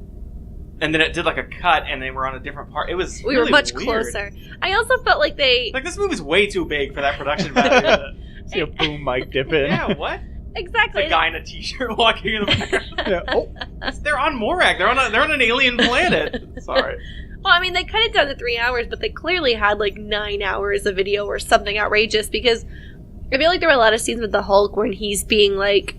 and then it did like a cut, and they were on a different part. It was we really were much weird. closer. I also felt like this movie's way too big for that production value. See a boom mic dip in. Yeah, what? Exactly. The guy in a t-shirt walking in the background. Yeah. Oh, they're on Morag. They're on an alien planet. Sorry. Well, I mean, they cut it down to 3 hours, but they clearly had like 9 hours of video or something outrageous, because I feel like there were a lot of scenes with the Hulk when he's being like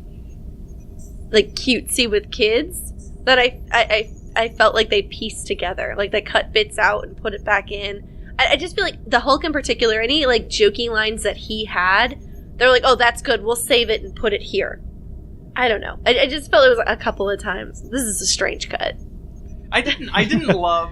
cutesy with kids that I felt like they pieced together. Like they cut bits out and put it back in. I just feel like the Hulk in particular, any like joking lines that he had, they're like, oh, that's good, we'll save it and put it here. I don't know. I just felt it was a couple of times. This is a strange cut. I didn't love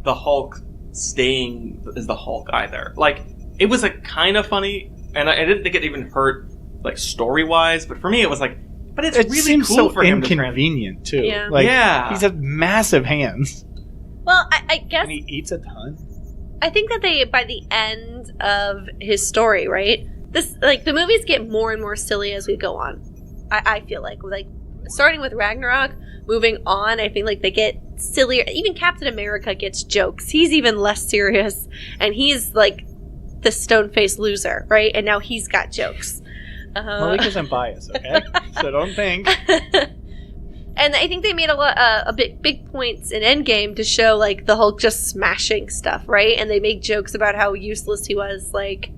the Hulk staying as the Hulk either. Like, it was like kind of funny, and I didn't think it even hurt like story wise. But for me, it was like, but it's really seems cool so for him to inconvenient too. Yeah. Like, yeah, he's had massive hands. Well, I guess, and he eats a ton. I think that they, by the end of his story, right? This, like, the movies get more and more silly as we go on. I feel like starting with Ragnarok, moving on, I feel like they get sillier. Even Captain America gets jokes. He's even less serious, and he's like the stone-faced loser, right? And now he's got jokes. Malik isn't biased, okay? So don't think. And I think they made a big points in Endgame to show like the Hulk just smashing stuff, right? And they make jokes about how useless he was, like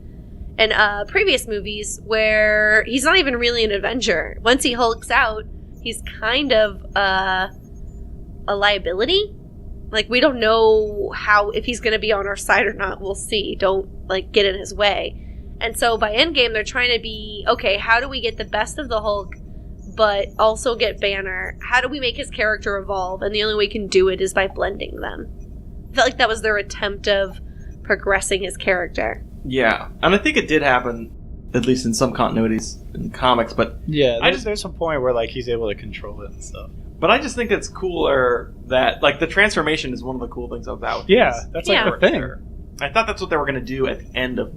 in previous movies where he's not even really an Avenger. Once he hulks out, he's kind of a liability. Like, we don't know if he's going to be on our side or not. We'll see. Don't like get in his way. And so by Endgame, they're trying to be, okay, how do we get the best of the Hulk, but also get Banner? How do we make his character evolve? And the only way we can do it is by blending them. I felt like that was their attempt of progressing his character. Yeah, and I think it did happen, at least in some continuities in comics, but yeah, there's a point where like he's able to control it and stuff. But I just think it's cooler that like the transformation is one of the cool things about that's like the thing. I thought that's what they were going to do at the end of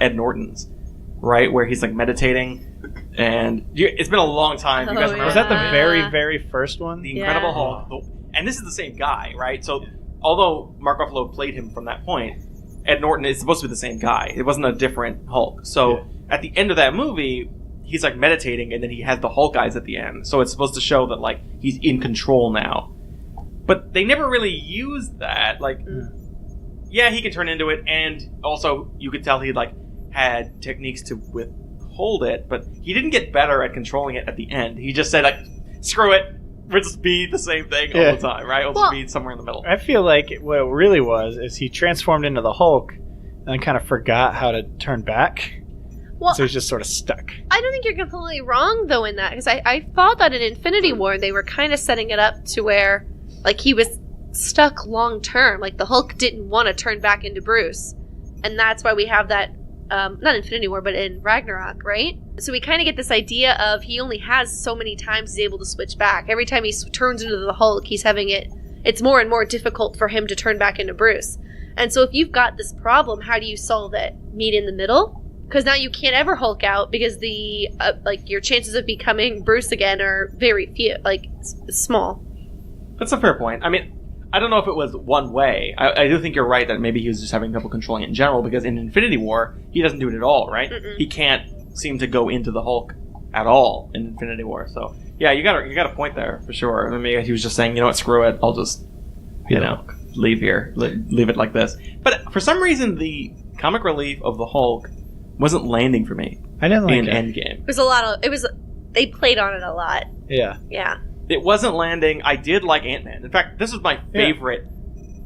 Ed Norton's, right, where he's like meditating, and it's been a long time. You guys remember? Was that the very, very first one? The Incredible Hulk, and this is the same guy, right? So although Mark Ruffalo played him from that point, Ed Norton is supposed to be the same guy. It wasn't a different Hulk. So at the end of that movie, he's like meditating, and then he has the Hulk eyes at the end. So it's supposed to show that like he's in control now. But they never really used that. Like, yeah, he can turn into it, and also you could tell he like had techniques to withhold it, but he didn't get better at controlling it at the end. He just said like, screw it. We'll just be the same thing all the time, right? We'll just be somewhere in the middle. I feel like what it really was is he transformed into the Hulk and then kind of forgot how to turn back. Well, so he's just sort of stuck. I don't think you're completely wrong, though, in that. Because I thought that in Infinity War, they were kind of setting it up to where, like, he was stuck long term. Like, the Hulk didn't want to turn back into Bruce. And that's why we have that not Infinity War, but in Ragnarok, right? So we kind of get this idea of he only has so many times he's able to switch back. Every time he turns into the Hulk, he's having it's more and more difficult for him to turn back into Bruce. And so if you've got this problem, how do you solve it? Meet in the middle? Because now you can't ever Hulk out because the your chances of becoming Bruce again are very few, small. That's a fair point. I mean, I don't know if it was one way. I do think you're right that maybe he was just having trouble controlling it in general, because in Infinity War, he doesn't do it at all, right? Mm-mm. He can't seem to go into the Hulk at all in Infinity War. So, yeah, you got a point there, for sure. I mean, maybe he was just saying, you know what, screw it, I'll just, leave here. Leave it like this. But for some reason, the comic relief of the Hulk wasn't landing for me. I didn't like in it. Endgame. They played on it a lot. Yeah. Yeah. It wasn't landing. I did like Ant-Man. In fact, this was my favorite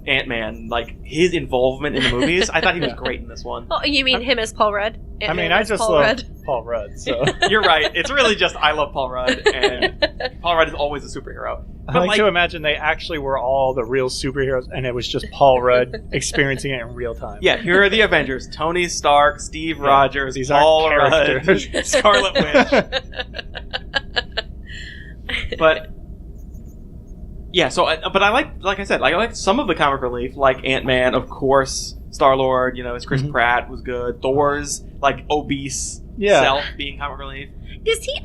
Ant-Man. Like, his involvement in the movies. I thought he was great in this one. Oh, you mean him as Paul Rudd? I mean, I just love Paul Rudd, so... You're right. It's really just I love Paul Rudd, and Paul Rudd is always a superhero. I like to imagine they actually were all the real superheroes, and it was just Paul Rudd experiencing it in real time. Yeah, here are the Avengers. Tony Stark, Steve Rogers, these Paul aren't Rudd, Scarlet Witch. But... yeah, so, but I like I said, I liked some of the comic relief, like Ant-Man, of course, Star-Lord, his Chris Pratt was good, Thor's, obese self being comic relief. Does he,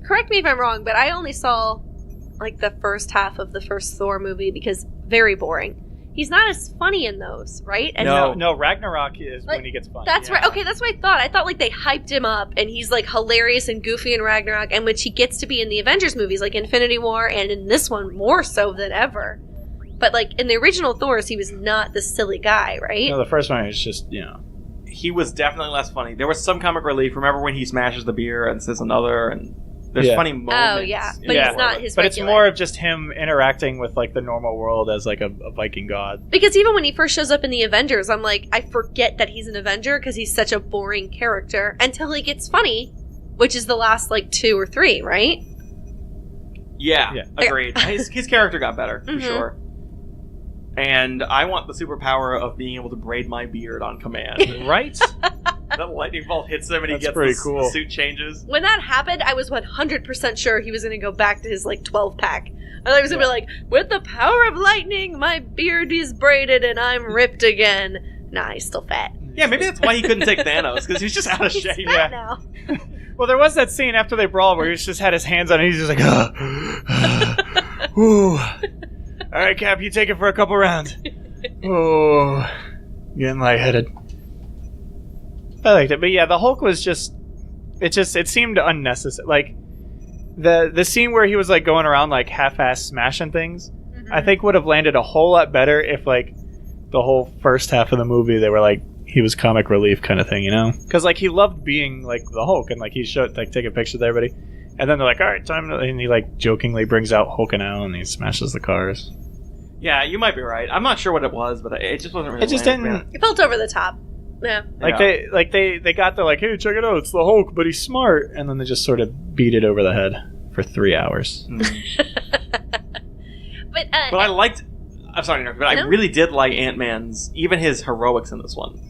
correct me if I'm wrong, but I only saw, the first half of the first Thor movie because very boring. He's not as funny in those, right? And No, Ragnarok is when he gets funny. That's right. Okay, that's what I thought. I thought they hyped him up, and he's hilarious and goofy in Ragnarok, and which he gets to be in the Avengers movies, like Infinity War, and in this one more so than ever. But in the original Thors, he was not the silly guy, right? No, the first one was just He was definitely less funny. There was some comic relief. Remember when he smashes the beer and says another, and there's funny moments. Oh yeah, but he's not his. But regular. it's more of just him interacting with the normal world as a Viking god. Because even when he first shows up in the Avengers, I'm I forget that he's an Avenger because he's such a boring character until he gets funny, which is the last 2 or 3, right? Yeah. Agreed. His character got better for sure. And I want the superpower of being able to braid my beard on command. Right? That lightning bolt hits him and he gets pretty cool. cool. Suit changes. When that happened, I was 100% sure he was going to go back to his 12-pack. And I was going to be with the power of lightning, my beard is braided and I'm ripped again. Nah, he's still fat. Yeah, maybe that's why he couldn't take Thanos, because he's just out of He's shape. fat now. Well, there was that scene after they brawled where he just had his hands on it and he's just ooh. All right, Cap, you take it for a couple rounds. Oh, getting lightheaded. I liked it, but yeah, the Hulk was it seemed unnecessary. The scene where he was going around half-ass smashing things, I think would have landed a whole lot better if the whole first half of the movie they were he was comic relief kind of thing, because he loved being the Hulk and he showed taking pictures with everybody, and then they're all right, time to, and he jokingly brings out Hulking out and he smashes the cars. Yeah, you might be right. I'm not sure what it was, but it just wasn't really. It just didn't. It felt over the top. Yeah. They got there hey, check it out, it's the Hulk, but he's smart, and then they just sort of beat it over the head for 3 hours. But I liked. I'm sorry, but I really did like Ant-Man's, even his heroics in this one.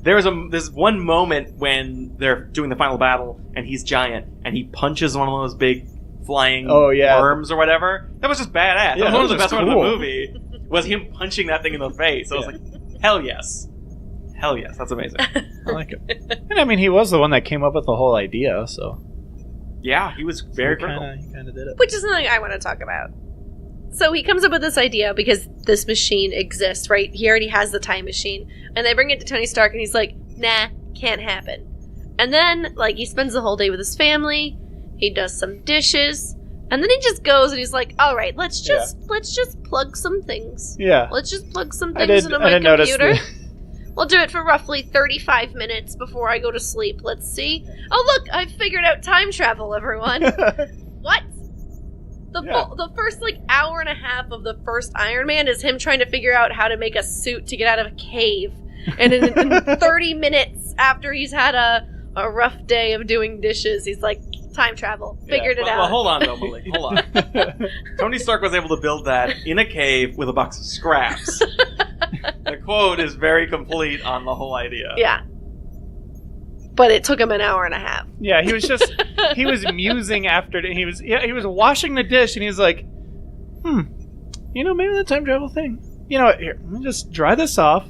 There's one moment when they're doing the final battle and he's giant and he punches one of those big flying worms or whatever. That was just badass. That was one of the best parts of the movie. Was him punching that thing in the face. I was hell yes. Hell yes, that's amazing. I like it. And he was the one that came up with the whole idea, so. Yeah, he was very critical. He kind of did it. Which is something I want to talk about. So he comes up with this idea because this machine exists, right? He already has the time machine. And they bring it to Tony Stark and he's nah, can't happen. And then, he spends the whole day with his family. He does some dishes. And then he just goes and he's all right, let's just plug some things. Yeah. Let's just plug some things into my computer. We'll do it for roughly 35 minutes before I go to sleep. Let's see. Oh, look, I've figured out time travel, everyone. What? The first hour and a half of the first Iron Man is him trying to figure out how to make a suit to get out of a cave. And in 30 minutes after he's had a rough day of doing dishes, he's time travel. Figured it out. Well, hold on, though, Malik. Hold on. Tony Stark was able to build that in a cave with a box of scraps. The quote is very complete on the whole idea. Yeah. but it took him an hour and a half. Yeah, he was musing after it. He was washing the dish, and he was like, maybe the time travel thing. You know what? Here, let me just dry this off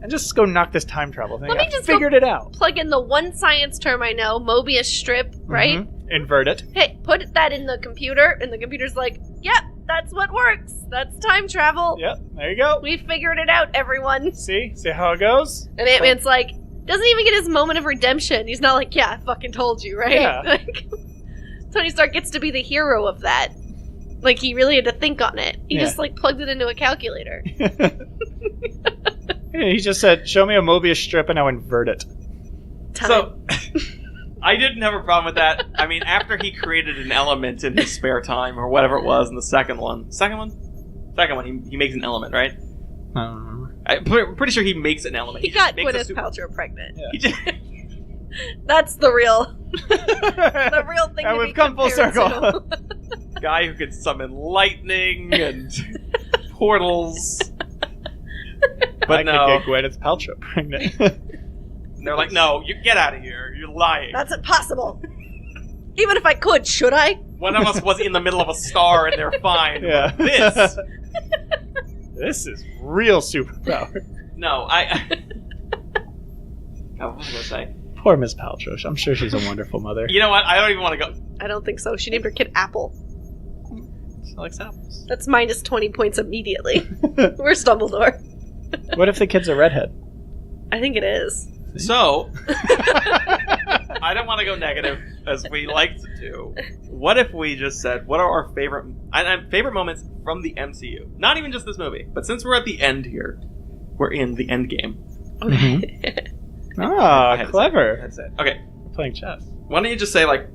and just go knock this time travel thing. Let me I just figured it out. Plug in the one science term I know, Mobius strip, right? Mm-hmm. Invert it. Hey, put that in the computer, and the computer's like, yep, that's what works. That's time travel. Yep, there you go. We figured it out, everyone. See how it goes? And Ant-Man's like, doesn't even get his moment of redemption. He's not like, yeah, I fucking told you, right? Yeah. Like, Tony Stark gets to be the hero of that. Like, he really had to think on it. He just, like, plugged it into a calculator. He just said, show me a Mobius strip and I'll invert it. So, I didn't have a problem with that. I mean, after he created an element in his spare time, or whatever it was in the second one, he makes an element, right? I don't remember. I'm pretty sure he makes an element. He got Gwyneth Paltrow pregnant. Yeah. That's the real thing. And to we've be come full compared circle. to. Guy who could summon lightning and portals. But I no, could get Gwyneth Paltrow pregnant. they're like, no, you get out of here. You're lying. That's impossible. Even if I could, should I? One of us was in the middle of a star and they're fine. Yeah. This. This is real superpower. No, what was I going to say? Poor Miss Paltrow. I'm sure she's a wonderful mother. You know what? I don't even want to go. I don't think so. She named her kid Apple. She likes apples. That's minus 20 points immediately. Where's Dumbledore? What if the kid's a redhead? I think it is. So, I don't want to go negative, as we like to do. What if we just said, what are our favorite moments from the MCU? Not even just this movie, but since we're at the end here, we're in the Endgame. Okay. Ah, clever. That's it. Okay, We're playing chess. why don't you just say, like,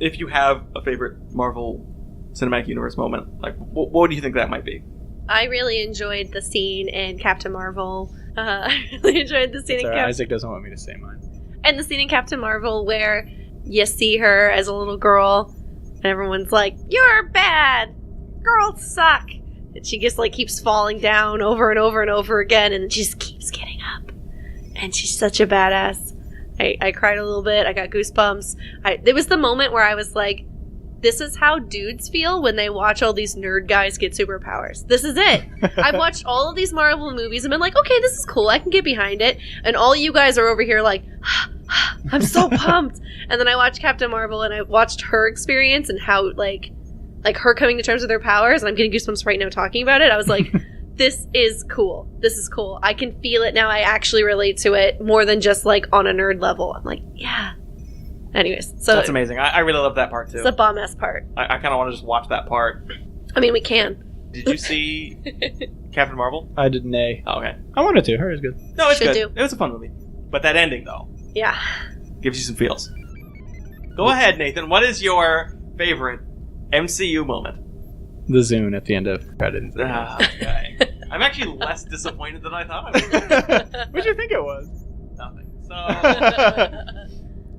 if you have a favorite Marvel Cinematic Universe moment, like, what do you think that might be? I really enjoyed the scene in Captain Marvel. I really enjoyed the scene in Captain Isaac doesn't want me to say mine. And the scene in Captain Marvel where you see her as a little girl and everyone's like, you're bad! Girls suck! And she just like keeps falling down over and over and over again and she just keeps getting up. And she's such a badass. I cried a little bit. I got goosebumps. There was the moment where I was like, this is how dudes feel when they watch all these nerd guys get superpowers. This is it. I've watched all of these Marvel movies and been like, okay, this is cool. I can get behind it. And all you guys are over here like, I'm so pumped. And then I watched Captain Marvel and I watched her experience and how, like her coming to terms with her powers. And I'm getting goosebumps right now talking about it. I was like, this is cool. This is cool. I can feel it now. I actually relate to it more than just like on a nerd level. I'm like, yeah. Anyways, so That's amazing. I really love that part too. It's a bomb-ass part. I kind of want to just watch that part. I mean, we can. Did you see Captain Marvel? I did nay. Oh, okay. I wanted to. Her is good. No, it's Should good. do. It was a fun movie. But that ending, though, Yeah. gives you some feels. Go ahead, Nathan. What is your favorite MCU moment? The Zune at the end of credits. Okay. I'm actually less disappointed than I thought I would be. What'd you think it was? Nothing. So,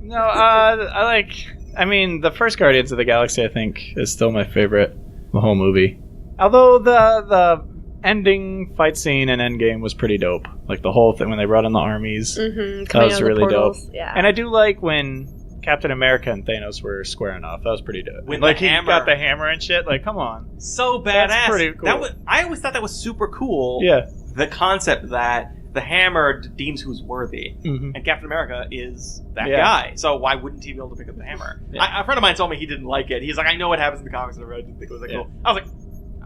No, I mean, the first Guardians of the Galaxy, I think, is still my favorite, the whole movie. Although the ending fight scene in Endgame was pretty dope. Like, the whole thing when they brought in the armies. Mm-hmm. That was really dope. Yeah. And I do like when Captain America and Thanos were squaring off. That was pretty dope. With like, the he hammer. got the hammer and shit. Like, come on. so badass. That's pretty cool. I always thought that was super cool. Yeah. The concept that the hammer deems who's worthy, Mm-hmm. and Captain America is that Yeah. guy. So why wouldn't he be able to pick up the hammer? Yeah. A friend of mine told me he didn't like it. He's like, I know what happens in the comics, and I didn't think it was that Yeah. cool. I was like,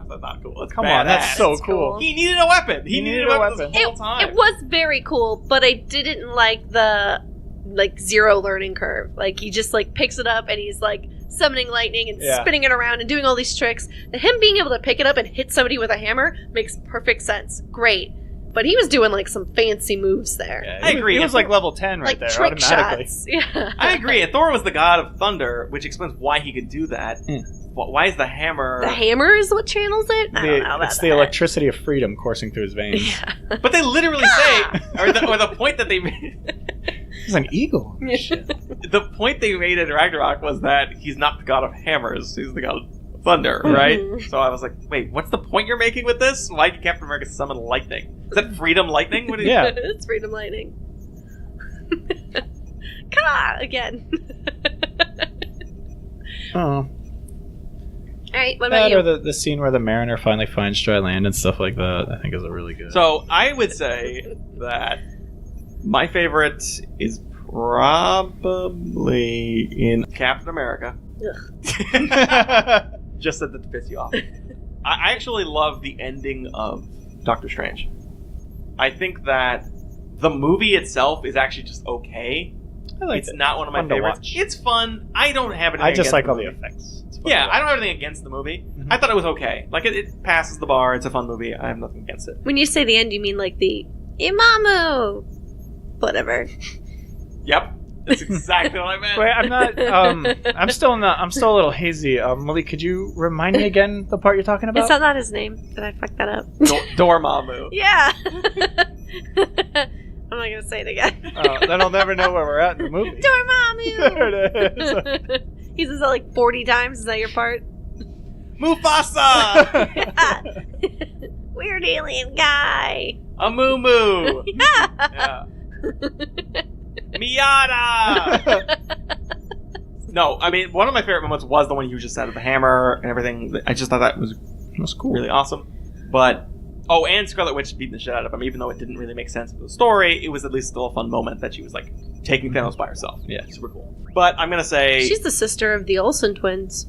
that's not cool. That's Come badass. on, that's so That's cool. cool. He needed a weapon. He needed a weapon this it, whole time. it was very cool, but I didn't like the zero learning curve. Like he just like picks it up and he's like summoning lightning and Yeah. spinning it around and doing all these tricks. And him being able to pick it up and hit somebody with a hammer makes perfect sense. Great. But he was doing like some fancy moves there. Yeah, I agree. He was like level 10 right Like there, trick automatically. shots. Yeah. I agree. And Thor was the god of thunder, which explains why he could do that. Yeah. Why is the hammer? The hammer is what channels it? I don't know about It's the that. electricity of freedom coursing through his veins. Yeah. But they literally say, or the point that they made, He's an eagle. the point they made in Ragnarok was that he's not the god of hammers; he's the god of thunder, right? Mhm. So I was like, wait, what's the point you're making with this? Why did Captain America summon lightning? Is that freedom lightning? What is Yeah. It's freedom lightning. Kind again. Oh. All right, what about That you? or the scene where the mariner finally finds dry land and stuff like that, I think is a really good. So I would say that my favorite is probably in Captain America. Just that to piss you off. I actually love the ending of Doctor Strange. I think that the movie itself is actually just okay. I like It's it. not one of my Fun to favorites. watch. It's fun. I don't have anything I just against like all the movie. effects. It's fun Yeah, to I don't watch. have anything against the movie. Mhm. I thought it was okay. Like, it passes the bar. It's a fun movie. I have nothing against it. When you say the end, you mean like the Imamu, whatever. Yep. That's exactly what I meant. Wait, I'm not. I'm still not. I'm still a little hazy. Malik, could you remind me again the part you're talking about? It's not his name. Did I fuck that up? Dormammu. Yeah. I'm not gonna say it again. Then I'll never know where we're at in the movie. Dormammu. There it is. He says that like 40 times. Is that your part? Mufasa! Weird alien guy. A moo-moo! Yeah. Yeah. Miata! No, I mean, one of my favorite moments was the one you just said of the hammer and everything. I just thought that was cool. really awesome. But, and Scarlet Witch beating the shit out of him, even though it didn't really make sense for the story, it was at least still a fun moment that she was, like, taking Thanos by herself. Yeah. Super cool. But I'm gonna say... She's the sister of the Olsen twins.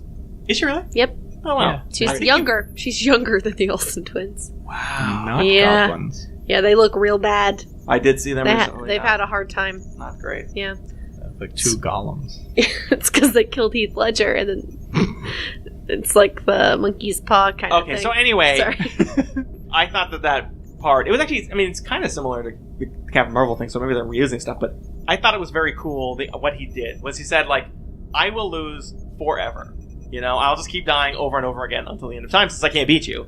Is she really? Yep. Oh, wow. Yeah. She's I think younger. She's younger than the Olsen twins. Wow. Not Yeah. goblins. Yeah, they look real bad. I did see them recently. They've had a hard time. Not great. Yeah. Like two golems. It's because they killed Heath Ledger, and then it's like the monkey's paw kind of thing. Okay, so anyway... Sorry. I thought that part... It was actually... I mean, it's kind of similar to the Captain Marvel thing, so maybe they're reusing stuff, but I thought it was very cool. What he did was he said, like, I will lose forever. You know, I'll just keep dying over and over again until the end of time since I can't beat you.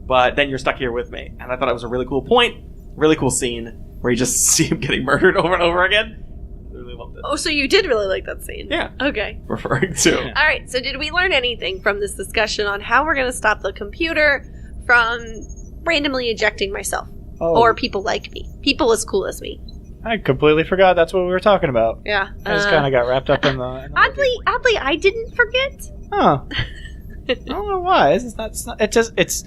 But then you're stuck here with me. And I thought it was a really cool point, really cool scene, where you just see him getting murdered over and over again. I really loved it. Oh, so you did really like that scene? Yeah. Okay. Referring to... All right, so did we learn anything from this discussion on how we're going to stop the computer from randomly ejecting myself? Oh, Or people like me? People as cool as me? I completely forgot that's what we were talking about. Yeah. I just kind of got wrapped up in the Oddly, I didn't forget. Huh. I don't know why. It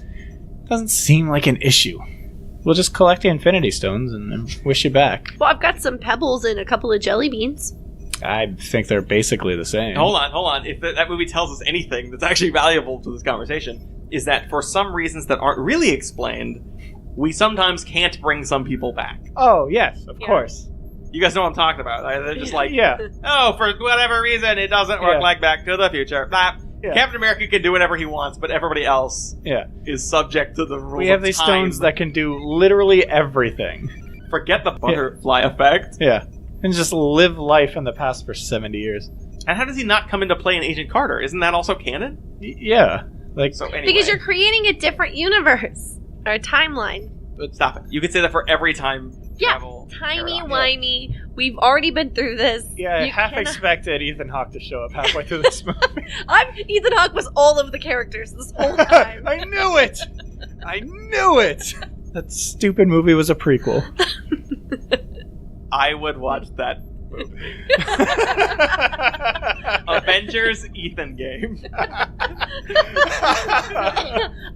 doesn't seem like an issue. We'll just collect the Infinity Stones and wish you back. Well, I've got some pebbles and a couple of jelly beans. I think they're basically the same. Hold on. If that movie tells us anything that's actually valuable to this conversation, is that for some reasons that aren't really explained, we sometimes can't bring some people back. Oh, yes, of Yeah. course. You guys know what I'm talking about. They're just like, Yeah. oh, for whatever reason, it doesn't work Yeah. like Back to the Future. Blah. Yeah. Captain America can do whatever he wants, but everybody else Yeah. is subject to the rules We have of these time. stones that can do literally everything. Forget the butterfly effect. Yeah. And just live life in the past for 70 years. And how does he not come into play in Agent Carter? Isn't that also canon? Yeah. Like, So anyway, Because you're creating a different universe. Or a timeline. stop it. You could say that for every time Yeah. travel. Timey-wimey. We've already been through this. yeah, I You half cannot- expected Ethan Hawke to show up halfway through this movie. Ethan Hawke was all of the characters this whole time. I knew it! I knew it! That stupid movie was a prequel. I would watch that movie. Avengers Endgame.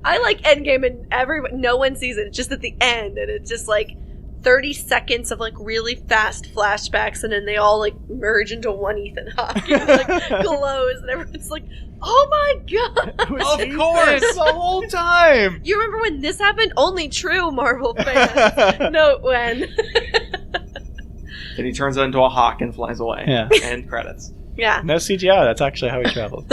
I like Endgame and no one sees it. It's just at the end, and it's just like 30 seconds of like really fast flashbacks, and then they all like merge into one Ethan Hawke. And, like glows, and everyone's like, "Oh my god!" It was Of Ethan course. the whole time! You remember when this happened? Only true Marvel fans know when. Then he turns it into a hawk and flies away. Yeah. End credits. Yeah. No CGI, that's actually how he traveled.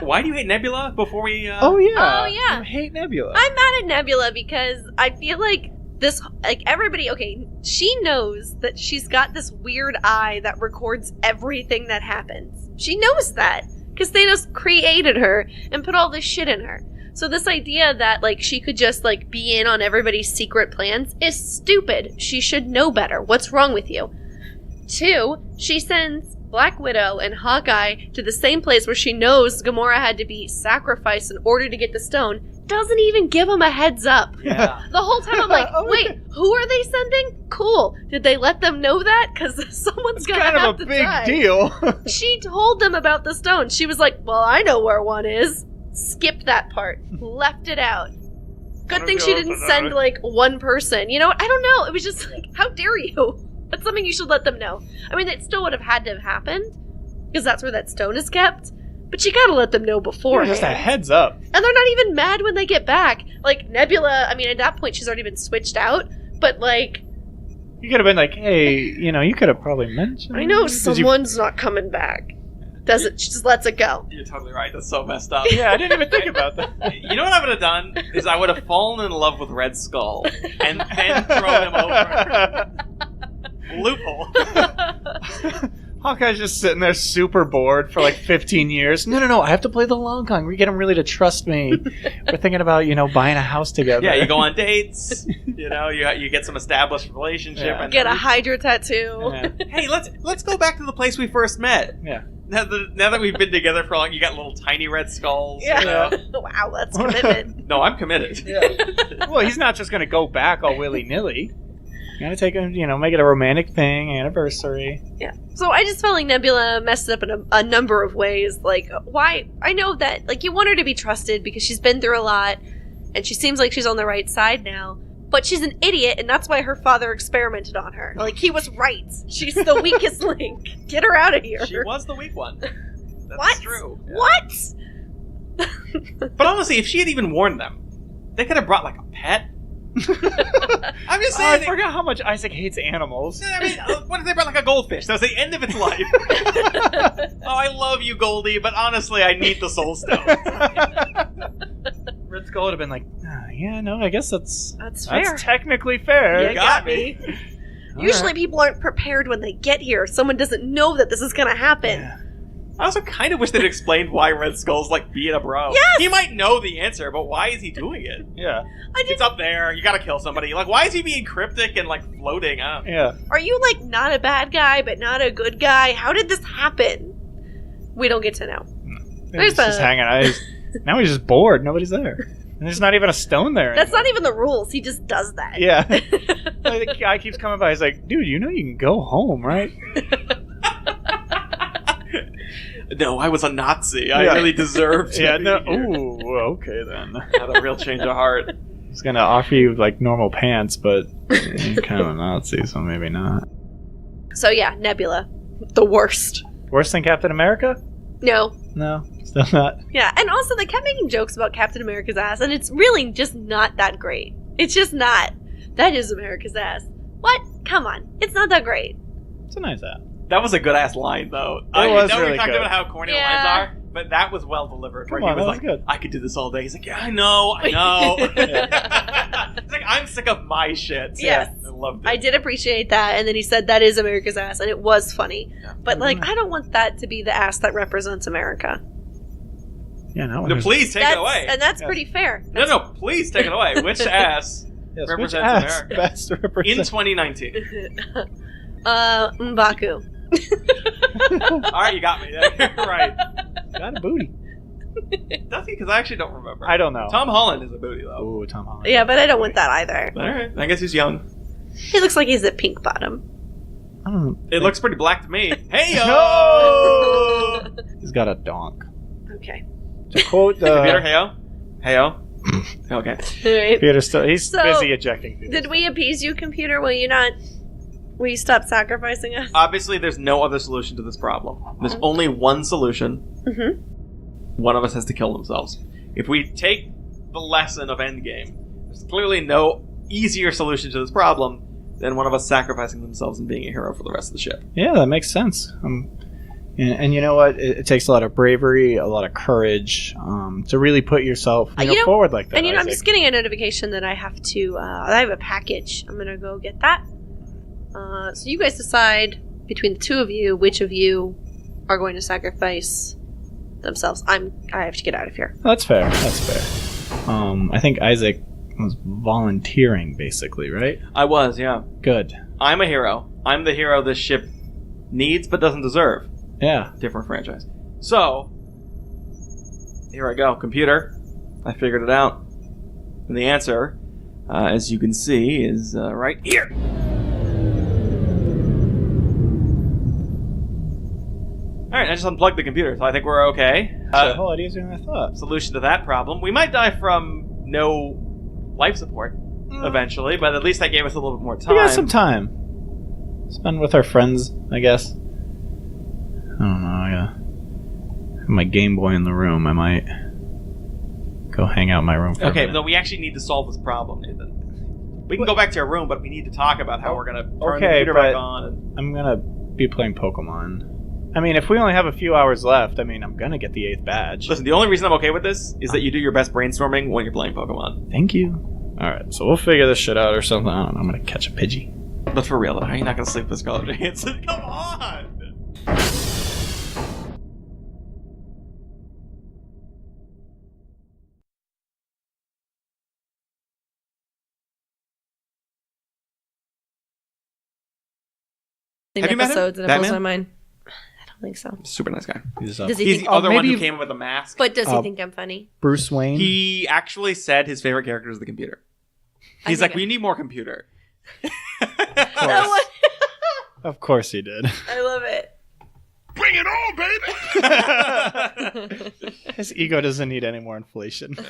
Why do you hate Nebula before we... Oh yeah. Oh, yeah. You hate Nebula. I'm mad at Nebula because I feel like this, like everybody, okay, she knows that she's got this weird eye that records everything that happens. She knows that because Thanos created her and put all this shit in her. So this idea that like she could just like be in on everybody's secret plans is stupid. She should know better. What's wrong with you? 2, she sends Black Widow and Hawkeye to the same place where she knows Gamora had to be sacrificed in order to get the stone doesn't even give them a heads up. Yeah. The whole time I'm like, Oh, wait, who are they sending? Cool. Did they let them know that? Because someone's It's gonna kind have of a to big die. deal. She told them about the stone. She was like, well, I know where one is. Skipped that part. Left it out. Good thing she didn't send, like, one person. You know what? I don't know. It was just like, how dare you? That's something you should let them know. I mean, it still would have had to have happened, because that's where that stone is kept. But you gotta let them know beforehand. Just a heads up. And they're not even mad when they get back. Like, Nebula, I mean, at that point, she's already been switched out. But, like... You could have been like, hey, you could have probably mentioned. I know Did you- someone's not coming back. She just lets it go. You're totally right. That's so messed up. Yeah, I didn't even think about that. You know what I would have done? Is I would have fallen in love with Red Skull and then thrown him over. Loophole. Hawkeye's just sitting there super bored for like 15 years. No, I have to play the long con. We get him really to trust me. We're thinking about, buying a house together. Yeah, you go on dates. You get some established relationship. Yeah. And Get a Hydra tattoo. Yeah. Hey, let's go back to the place we first met. Yeah. Now that we've been together for long, you got little tiny red skulls. Yeah. You know? Wow, that's commitment. No, I'm committed. Well, he's not just going to go back all willy-nilly. You gotta take him, make it a romantic thing, anniversary. Yeah. So I just felt like Nebula messed up in a number of ways. Like, why? I know that, like, you want her to be trusted because she's been through a lot, and she seems like she's on the right side now. But she's an idiot, and that's why her father experimented on her. Like, he was right. She's the weakest link. Get her out of here. She was the weak one. That's What? true. Yeah. What? But honestly, if she had even warned them, they could have brought like a pet. I'm just I saying. forgot how much Isaac hates animals. I mean, what if they brought like a goldfish? That was the end of its life. Oh, I love you, Goldie, but honestly, I need the soul stone. Red Skull would have been like, I guess that's fair. technically fair. You got me. Usually people aren't prepared when they get here. Someone doesn't know that this is going to happen. Yeah. I also kind of wish they'd explained why Red Skull's like being a bro. Yes! He might know the answer, but why is he doing it? Yeah. It's up there. You gotta kill somebody. Like, why is he being cryptic and like floating? I don't know. Yeah. Are you, like, not a bad guy, but not a good guy? How did this happen? We don't get to know. He's just hanging out. Now he's just bored. Nobody's there. And there's not even a stone there. That's not even the rules. He just does that. Yeah. The guy keeps coming by. He's like, dude, you can go home, right? No, I was a Nazi. I Yeah. really deserved to. Yeah. be No. here. Ooh. Okay then. Had a real change of heart. He's gonna offer you like normal pants, but you're kind of a Nazi, so maybe not. So, yeah, Nebula. The worst. Worse than Captain America? No. No, still not. Yeah, and also they kept making jokes about Captain America's ass, and it's really just not that great. It's just not. That is America's ass. What? Come on. It's not that great. It's a nice app. That was a good ass line, though. It was know really we talked good. about how corny Yeah. lines are, but that was well delivered. Where Come on, he was that like, was good. "I could do this all day." He's like, "Yeah, I know." It's like, I'm sick of my shit. Yes. I loved it. I did appreciate that, and then he said that is America's ass, and it was funny. Yeah. But, like, I don't want that to be the ass that represents America. Yeah, no. No, please take it away. And that's Yes. pretty fair. No, please take it away. Which ass Yes, represents which ass America. best in represents 2019? M'Baku. All right, you got me. Yeah, you're right. got a booty. Does he? Because I actually don't remember. I don't know. Tom Holland is a booty though. Ooh, Tom Holland. Yeah, but I don't want that either. All right, I guess he's young. He looks like he's at pink bottom. I don't It looks pretty black to me. Hey yo! No! He's got a donk. Okay. To quote Computer, heyo, heyo. Okay. Alright. Peter still he's So, busy ejecting people. Did we appease you, computer? Will you stop sacrificing us? Obviously, there's no other solution to this problem. There's only one solution. Mm-hmm. One of us has to kill themselves. If we take the lesson of Endgame, there's clearly no easier solution to this problem than one of us sacrificing themselves and being a hero for the rest of the ship. Yeah, that makes sense. And you know what? It takes a lot of bravery, a lot of courage to really put yourself forward like that. And I'm Isaac. just getting a notification that I have to. I have a package. I'm gonna go get that. So you guys decide between the two of you which of you are going to sacrifice themselves. I have to get out of here. That's fair. That's fair. I think Isaac was volunteering, basically, right? I was, yeah. Good. I'm a hero. I'm the hero this ship needs but doesn't deserve. Yeah. Different franchise. So, here I go. Computer. I figured it out. And the answer, as you can see, is right here. All right, I just unplugged the computer, so I think we're okay. A whole lot easier than I thought. Solution to that problem. We might die from no life support eventually, but at least that gave us a little bit more time. We got some time. Spend with our friends, I guess. I don't know. I have my Game Boy in the room. I might go hang out in my room for a Okay, minute. no, we actually need to solve this problem, Nathan. We can go back to our room, but we need to talk about how we're going to turn the computer back on. I'm going to be playing Pokemon. I mean, if we only have a few hours left, I'm going to get the 8th badge. Listen, the only reason I'm okay with this is that you do your best brainstorming when you're playing Pokemon. Thank you. Alright, so we'll figure this shit out or something. I don't know. I'm going to catch a Pidgey. But for real, how are you not going to sleep with this college Hanson? Come on! Have you met him? Episodes and it blows Batman? my mind. I don't think so. Super nice guy. He's Does he He's think, the other one maybe who came up with a mask. but does he think I'm funny? Bruce Wayne. He actually said his favorite character is the computer. He's like, we need more computer. Oh, Of course he did. I love it. Bring it on, baby! His ego doesn't need any more inflation. Yeah.